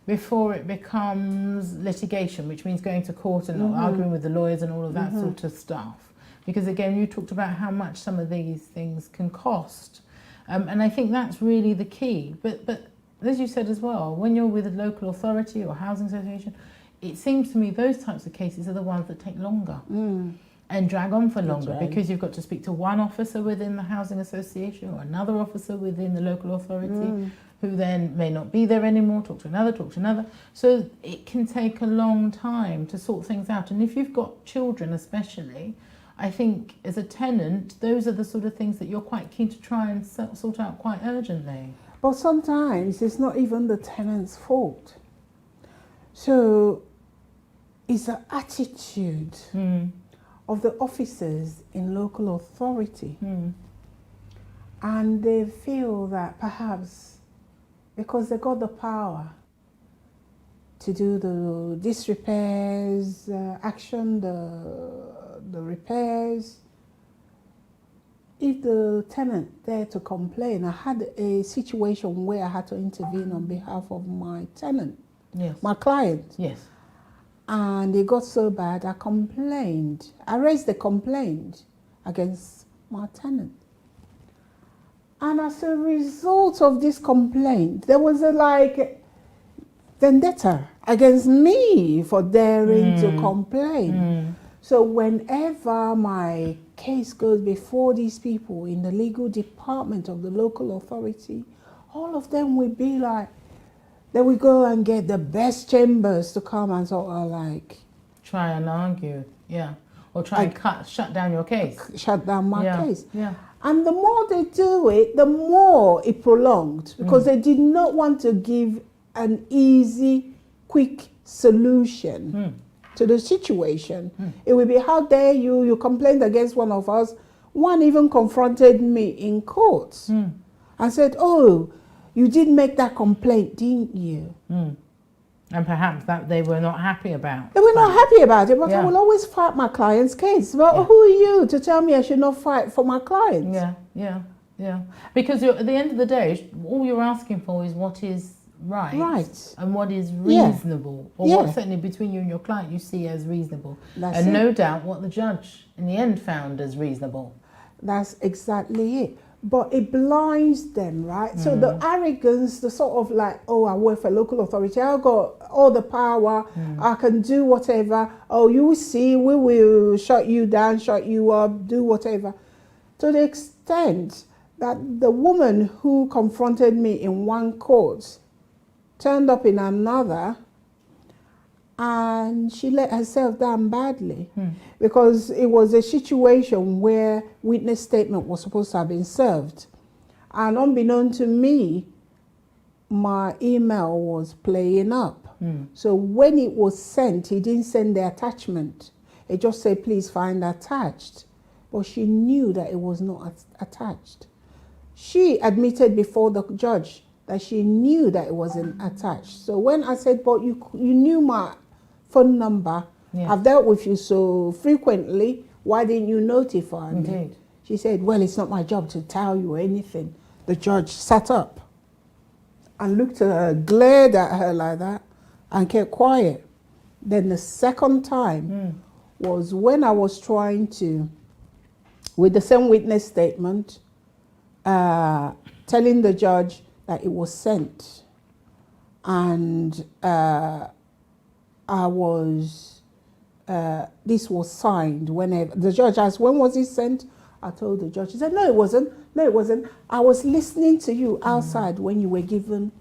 before it becomes litigation, which means going to court and arguing with the lawyers and all of that sort of stuff. Because again, you talked about how much some of these things can cost. And I think that's really the key. But as you said as well, when you're with a local authority or housing association, it seems to me those types of cases are the ones that take longer and drag on for longer, because you've got to speak to one officer within the housing association or another officer within the local authority who then may not be there anymore, talk to another. So it can take a long time to sort things out. And if you've got children especially, I think as a tenant, those are the sort of things that you're quite keen to try and sort out quite urgently. But sometimes it's not even the tenant's fault. So it's the attitude of the officers in local authority. And they feel that perhaps because they got the power to do the disrepairs, action the repairs. If the tenant there to complain, I had a situation where I had to intervene on behalf of my tenant, my client. Yes. And it got so bad, I raised a complaint against my tenant. And as a result of this complaint, there was a vendetta against me for daring to complain. So whenever my case goes before these people in the legal department of the local authority, all of them will be like, they will go and get the best chambers to come and sort of try and argue, or try and shut down your case. Shut down my case. Yeah. And the more they do it, the more it prolonged, because they did not want to give an easy, quick solution to the situation. It would be, how dare you complained against one of us. One even confronted me in court and said, oh, you did make that complaint, didn't you? And perhaps that they were not happy about. They were not happy about it, but I will always fight my client's case. But who are you to tell me I should not fight for my client? Yeah. Because at the end of the day, all you're asking for is what is right. And what is reasonable, or what certainly between you and your client you see as reasonable. And no doubt what the judge in the end found as reasonable. That's exactly it. But it blinds them, right? So the arrogance, the sort of like, oh, I work for local authority, I've got all the power, I can do whatever. Oh, you will see, we will shut you down, shut you up, do whatever. To the extent that the woman who confronted me in one court turned up in another, and she let herself down badly because it was a situation where witness statement was supposed to have been served. And unbeknown to me, my email was playing up. So when it was sent, he didn't send the attachment. It just said, please find attached. But she knew that it was not attached. She admitted before the judge that she knew that it wasn't attached. So when I said, but you knew my phone number, I've dealt with you so frequently, why didn't you notify me? Indeed. She said, well, it's not my job to tell you anything. The judge sat up and looked at her, glared at her like that, and kept quiet. Then the second time was when I was trying to, with the same witness statement, telling the judge that it was sent. And this was signed whenever. The judge asked, when was it sent? I told the judge. He said, no, it wasn't. No, it wasn't. I was listening to you outside when you were given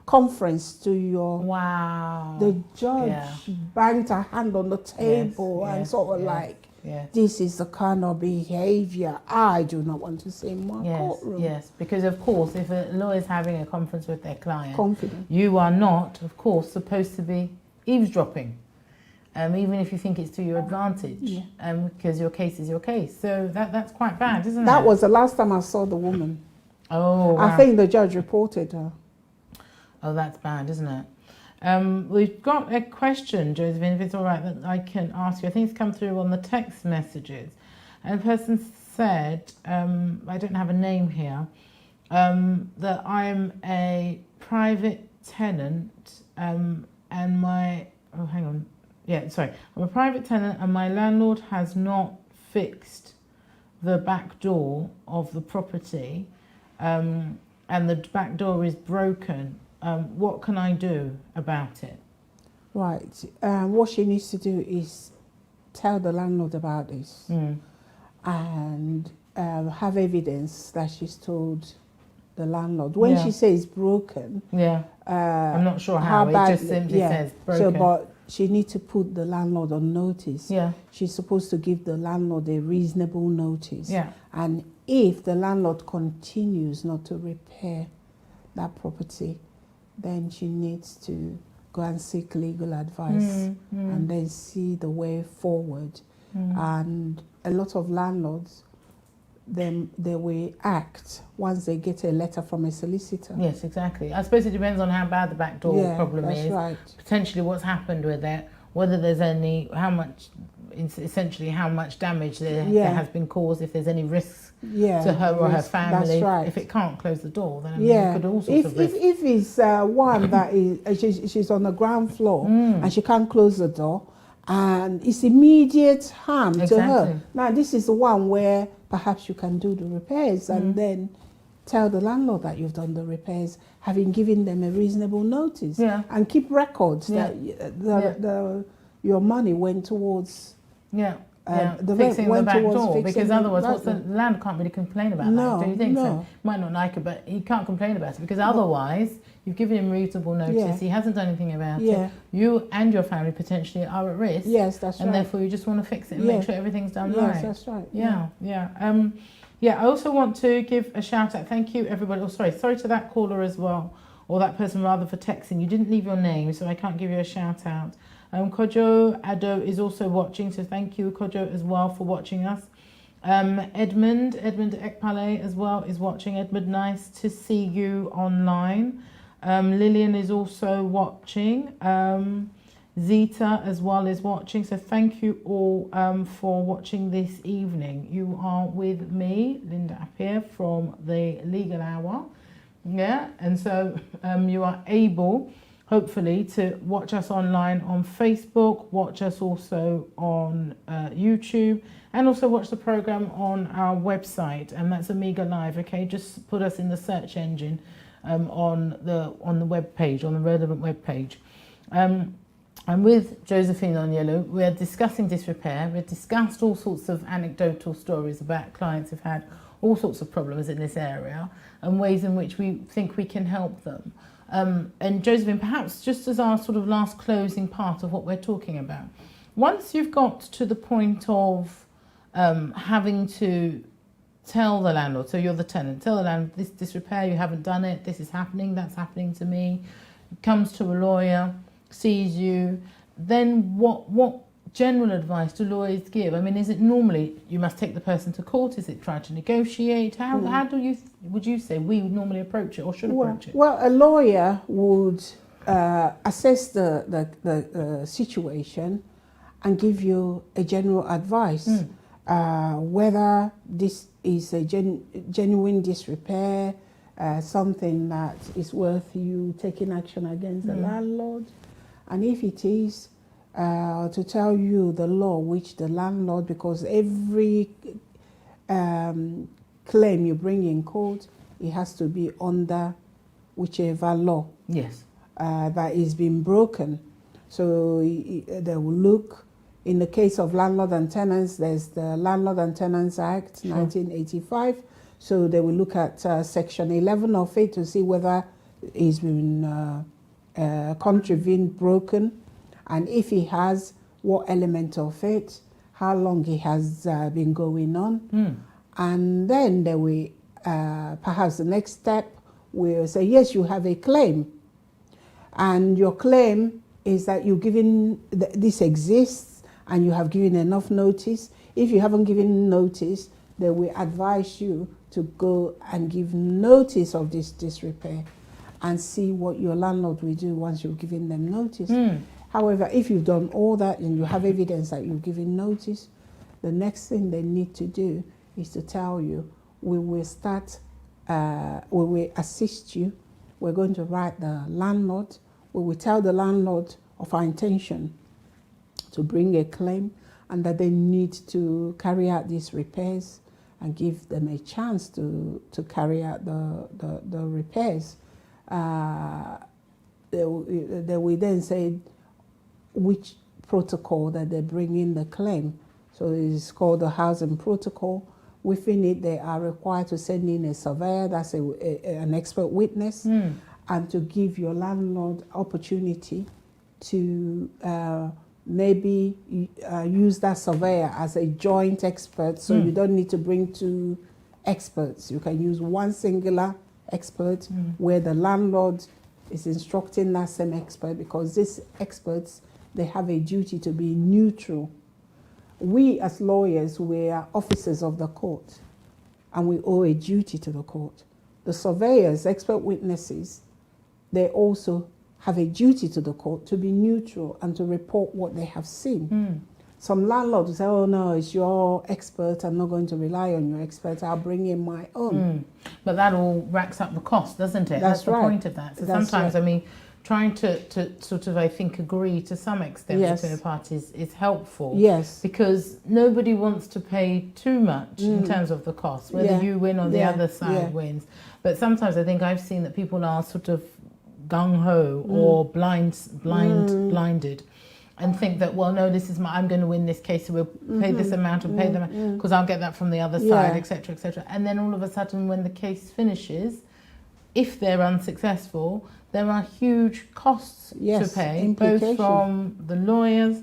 conference to your... Wow. The judge banged her hand on the table and sort of like, this is the kind of behavior I do not want to see in my courtroom. Yes, because of course, if a lawyer is having a conference with their client, confident, you are not, of course, supposed to be eavesdropping, even if you think it's to your advantage, because your case is your case. So that's quite bad, isn't it? That was the last time I saw the woman. Oh, wow. I think the judge reported her. Oh, that's bad, isn't it? We've got a question, Josephine, if it's all right that I can ask you. I think it's come through on the text messages. And the person said, I don't have a name here, that I'm a private tenant and my... Oh, hang on. Yeah, sorry. I'm a private tenant and my landlord has not fixed the back door of the property and the back door is broken. What can I do about it? Right. What she needs to do is tell the landlord about this and have evidence that she's told the landlord. When she says broken, I'm not sure how. It just simply says broken. So, but she needs to put the landlord on notice. Yeah. She's supposed to give the landlord a reasonable notice. Yeah. And if the landlord continues not to repair that property, then she needs to go and seek legal advice and then see the way forward. And a lot of landlords, they will act once they get a letter from a solicitor. Yes, exactly. I suppose it depends on how bad the back door problem is. Right. Potentially what's happened with it, whether there's any, how much damage there has been caused, if there's any risks to her or her family. That's right. If it can't close the door, then you could all sorts of risks. If it's one that is, she's on the ground floor and she can't close the door and it's immediate harm to her. Now this is the one where perhaps you can do the repairs and then tell the landlord that you've done the repairs, having given them a reasonable notice, and keep records that your money went towards fixing the back door, because otherwise the land can't really complain about that, do you think? So might not like it, but he can't complain about it, because otherwise you've given him reasonable notice, he hasn't done anything about it, you and your family potentially are at risk, and therefore you just want to fix it and make sure everything's done right. Yes, that's right. I also want to give a shout out, thank you everybody, sorry to that caller as well, or that person rather, for texting. You didn't leave your name, so I can't give you a shout out. Kojo Ado is also watching, so thank you, Kojo, as well, for watching us. Edmund Ekpale as well is watching. Edmund, nice to see you online. Lillian is also watching. Zita as well is watching, so thank you all for watching this evening. You are with me, Linda Appiah, from the Legal Hour. And so you are able hopefully to watch us online on Facebook, watch us also on YouTube, and also watch the program on our website, and that's Amiga Live. Okay, just put us in the search engine on the web page, on the relevant web page. I'm with Josephine Onyelu. We're discussing disrepair. We've discussed all sorts of anecdotal stories about clients who've had all sorts of problems in this area and ways in which we think we can help them. And Josephine, perhaps just as our sort of last closing part of what we're talking about, once you've got to the point of having to tell the landlord, so you're the tenant, tell the landlord, this disrepair, you haven't done it, this is happening, that's happening to me, comes to a lawyer, sees you, then what general advice do lawyers give? I mean, is it normally you must take the person to court? Is it try to negotiate? How would you say we would normally approach it or should approach it? Well, a lawyer would assess the situation and give you a general advice. Whether this is a genuine disrepair, something that is worth you taking action against the landlord. And if it is, to tell you the law which the landlord, because every claim you bring in court, it has to be under whichever law that is being broken. So they will look, in the case of Landlords and Tenants, there's the Landlords and Tenants Act, 1985. So they will look at Section 11 of it to see whether it's been contravened, broken, and if he has, what element of it, how long he has been going on. And then they will, perhaps the next step will say, yes, you have a claim. And your claim is that you're given, this exists, and you have given enough notice. If you haven't given notice, they will advise you to go and give notice of this disrepair and see what your landlord will do once you've given them notice. However, if you've done all that and you have evidence that you've given notice, the next thing they need to do is to tell you, we will assist you. We're going to write the landlord. We will tell the landlord of our intention to bring a claim and that they need to carry out these repairs and give them a chance to carry out the repairs. They will then say which protocol that they bring in the claim. So it's called the housing protocol. Within it, they are required to send in a surveyor, that's an expert witness, and to give your landlord opportunity to maybe use that surveyor as a joint expert, so you don't need to bring two experts. You can use one singular expert where the landlord is instructing that same expert, because these experts, they have a duty to be neutral. We as lawyers, we are officers of the court and we owe a duty to the court. The surveyors, expert witnesses, they also have a duty to the court to be neutral and to report what they have seen. Some landlords will say, oh no, it's your expert, I'm not going to rely on your expert, I'll bring in my own. But that all racks up the cost, doesn't it? That's the point of that. So sometimes, I mean, trying to sort of, I think, agree to some extent between the parties is helpful. Yes. Because nobody wants to pay too much in terms of the cost, whether you win or the other side wins. But sometimes I think I've seen that people are sort of gung-ho or blinded and think that, well, no, this is I'm going to win this case, so we'll pay this amount and pay them because I'll get that from the other side, etc., etc. And then all of a sudden, when the case finishes, if they're unsuccessful, there are huge costs to pay, both from the lawyers,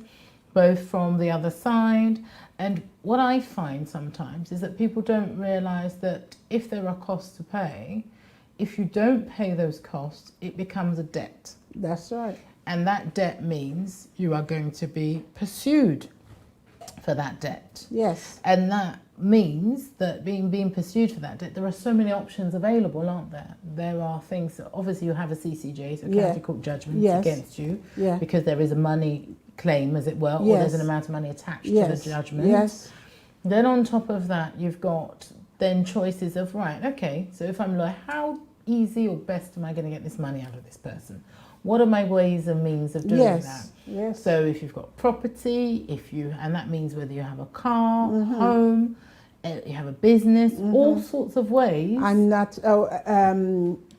both from the other side. And what I find sometimes is that people don't realise that if there are costs to pay, if you don't pay those costs, it becomes a debt. That's right. And that debt means you are going to be pursued for that debt. Yes. And that means that being pursued for that debt, there are so many options available, aren't there? There are things, obviously you have a CCJ, so county court judgments against you, because there is a money claim, as it were, or there's an amount of money attached to the judgment. Yes. Then on top of that, you've got then choices of, right, okay, so if I'm a lawyer, how easy or best am I going to get this money out of this person? what are my ways and means of doing that? Yes. So if you've got property, and that means whether you have a car, home, you have a business, all sorts of ways. And that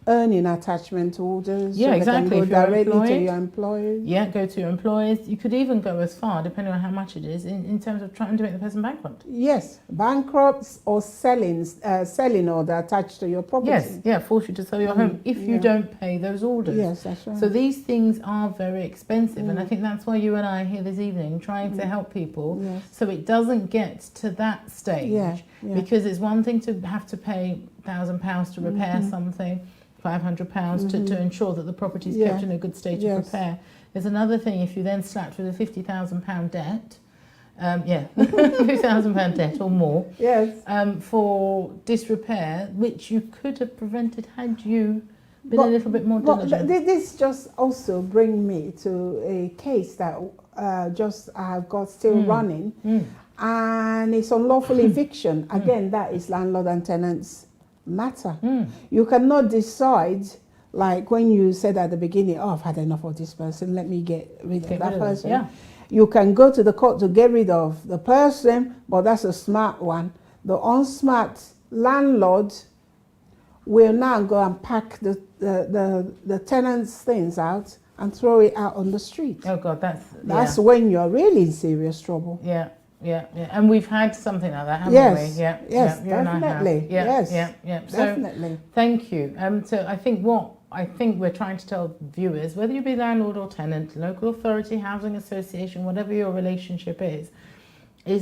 earning attachment orders. Yeah, so exactly. They can go directly to your employers. Yeah, go to your employers. You could even go as far, depending on how much it is, in terms of trying to make the person bankrupt. Yes, bankrupts or selling order attached to your property. Yes, yeah, force you to sell your home if you don't pay those orders. Yes, that's right. So these things are very expensive, and I think that's why you and I are here this evening trying to help people, so it doesn't get to that stage. Because it's one thing to have to pay £1,000 to repair something, £500 to ensure that the property is kept in a good state of repair. There's another thing if you then slapped with a £50,000 debt, £50,000 debt or more, for disrepair, which you could have prevented had you been a little bit more diligent. This just also brings me to a case that I've got still running, and it's unlawful eviction. Again, that is landlord and tenants matter. You cannot decide, like when you said at the beginning, I've had enough of this person, let me get rid of that person. You can go to the court to get rid of the person, but that's a smart one. The unsmart landlord will now go and pack the tenant's things out and throw it out on the street. Oh God, that's when you're really in serious trouble. Yeah. And we've had something like that, haven't we? Yes, definitely. So, definitely. Thank you. So I think we're trying to tell viewers, whether you be landlord or tenant, local authority, housing association, whatever your relationship is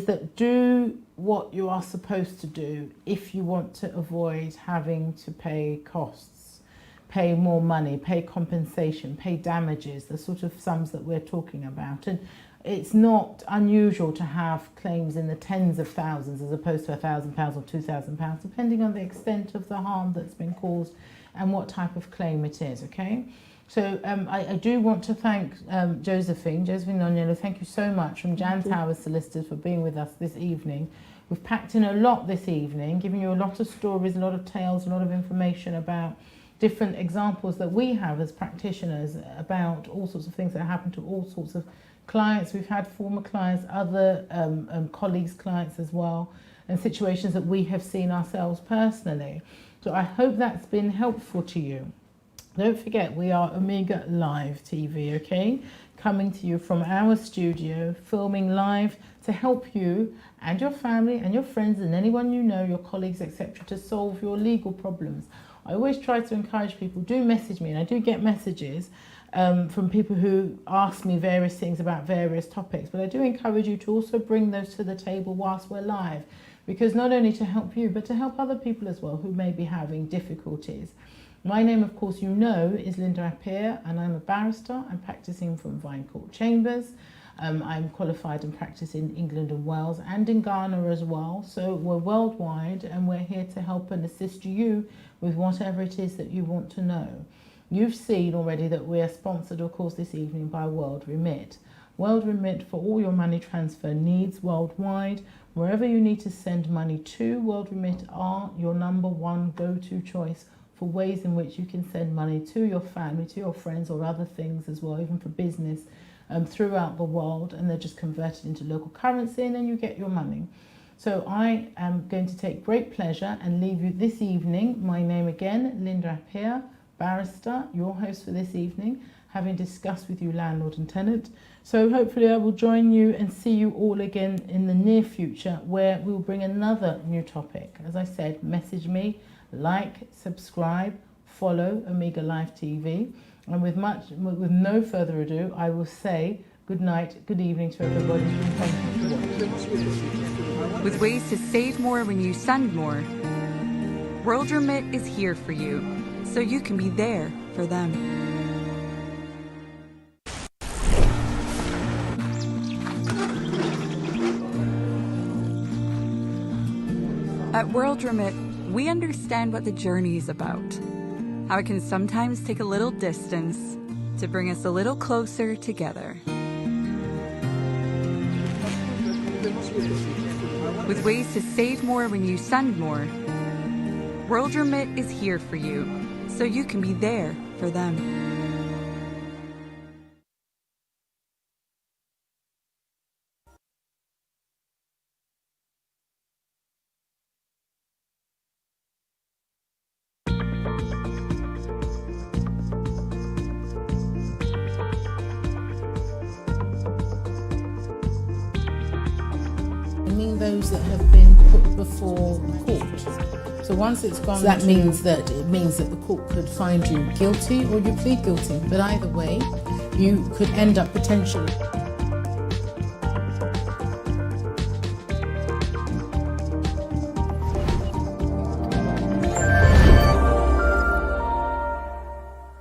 that do what you are supposed to do if you want to avoid having to pay costs, pay more money, pay compensation, pay damages, the sort of sums that we're talking about. And it's not unusual to have claims in the tens of thousands as opposed to £1,000 or £2,000, depending on the extent of the harm that's been caused and what type of claim it is, okay? So I do want to thank Josephine Nonyelo, thank you so much, from Jan Towers Solicitors, for being with us this evening. We've packed in a lot this evening, giving you a lot of stories, a lot of tales, a lot of information about different examples that we have as practitioners about all sorts of things that happen to all sorts of clients. We've had former clients, other colleagues' clients as well, and situations that we have seen ourselves personally. So I hope that's been helpful to you. Don't forget, we are Omega Live TV, okay? Coming to you from our studio, filming live to help you and your family and your friends and anyone you know, your colleagues, etc., to solve your legal problems. I always try to encourage people, do message me, and I do get messages from people who ask me various things about various topics, but I do encourage you to also bring those to the table whilst we're live, because not only to help you, but to help other people as well who may be having difficulties. My name, of course, you know, is Linda Appiah, and I'm a barrister. I'm practicing from Vine Court Chambers. I'm qualified and practice in England and Wales and in Ghana as well. So we're worldwide, and we're here to help and assist you with whatever it is that you want to know. You've seen already that we are sponsored, of course, this evening by World Remit. World Remit for all your money transfer needs worldwide. Wherever you need to send money to, World Remit are your #1 go-to choice for ways in which you can send money to your family, to your friends, or other things as well, even for business throughout the world, and they're just converted into local currency, and then you get your money. So I am going to take great pleasure and leave you this evening. My name again, Linda Appiah, barrister, your host for this evening, having discussed with you landlord and tenant. So hopefully I will join you and see you all again in the near future, where we'll bring another new topic. As I said, message me, like, subscribe, follow Omega Live TV. And with no further ado, I will say good night, good evening to everybody. Thank you for watching. With ways to save more when you send more, World Remit is here for you, so you can be there for them. At World Remit, we understand what the journey is about, how it can sometimes take a little distance to bring us a little closer together. With ways to save more when you send more, World Remit is here for you, so you can be there for them. those that have been put before the court. So once it's gone, So that means that the court could find you guilty or you plead guilty. But either way, you could end up potentially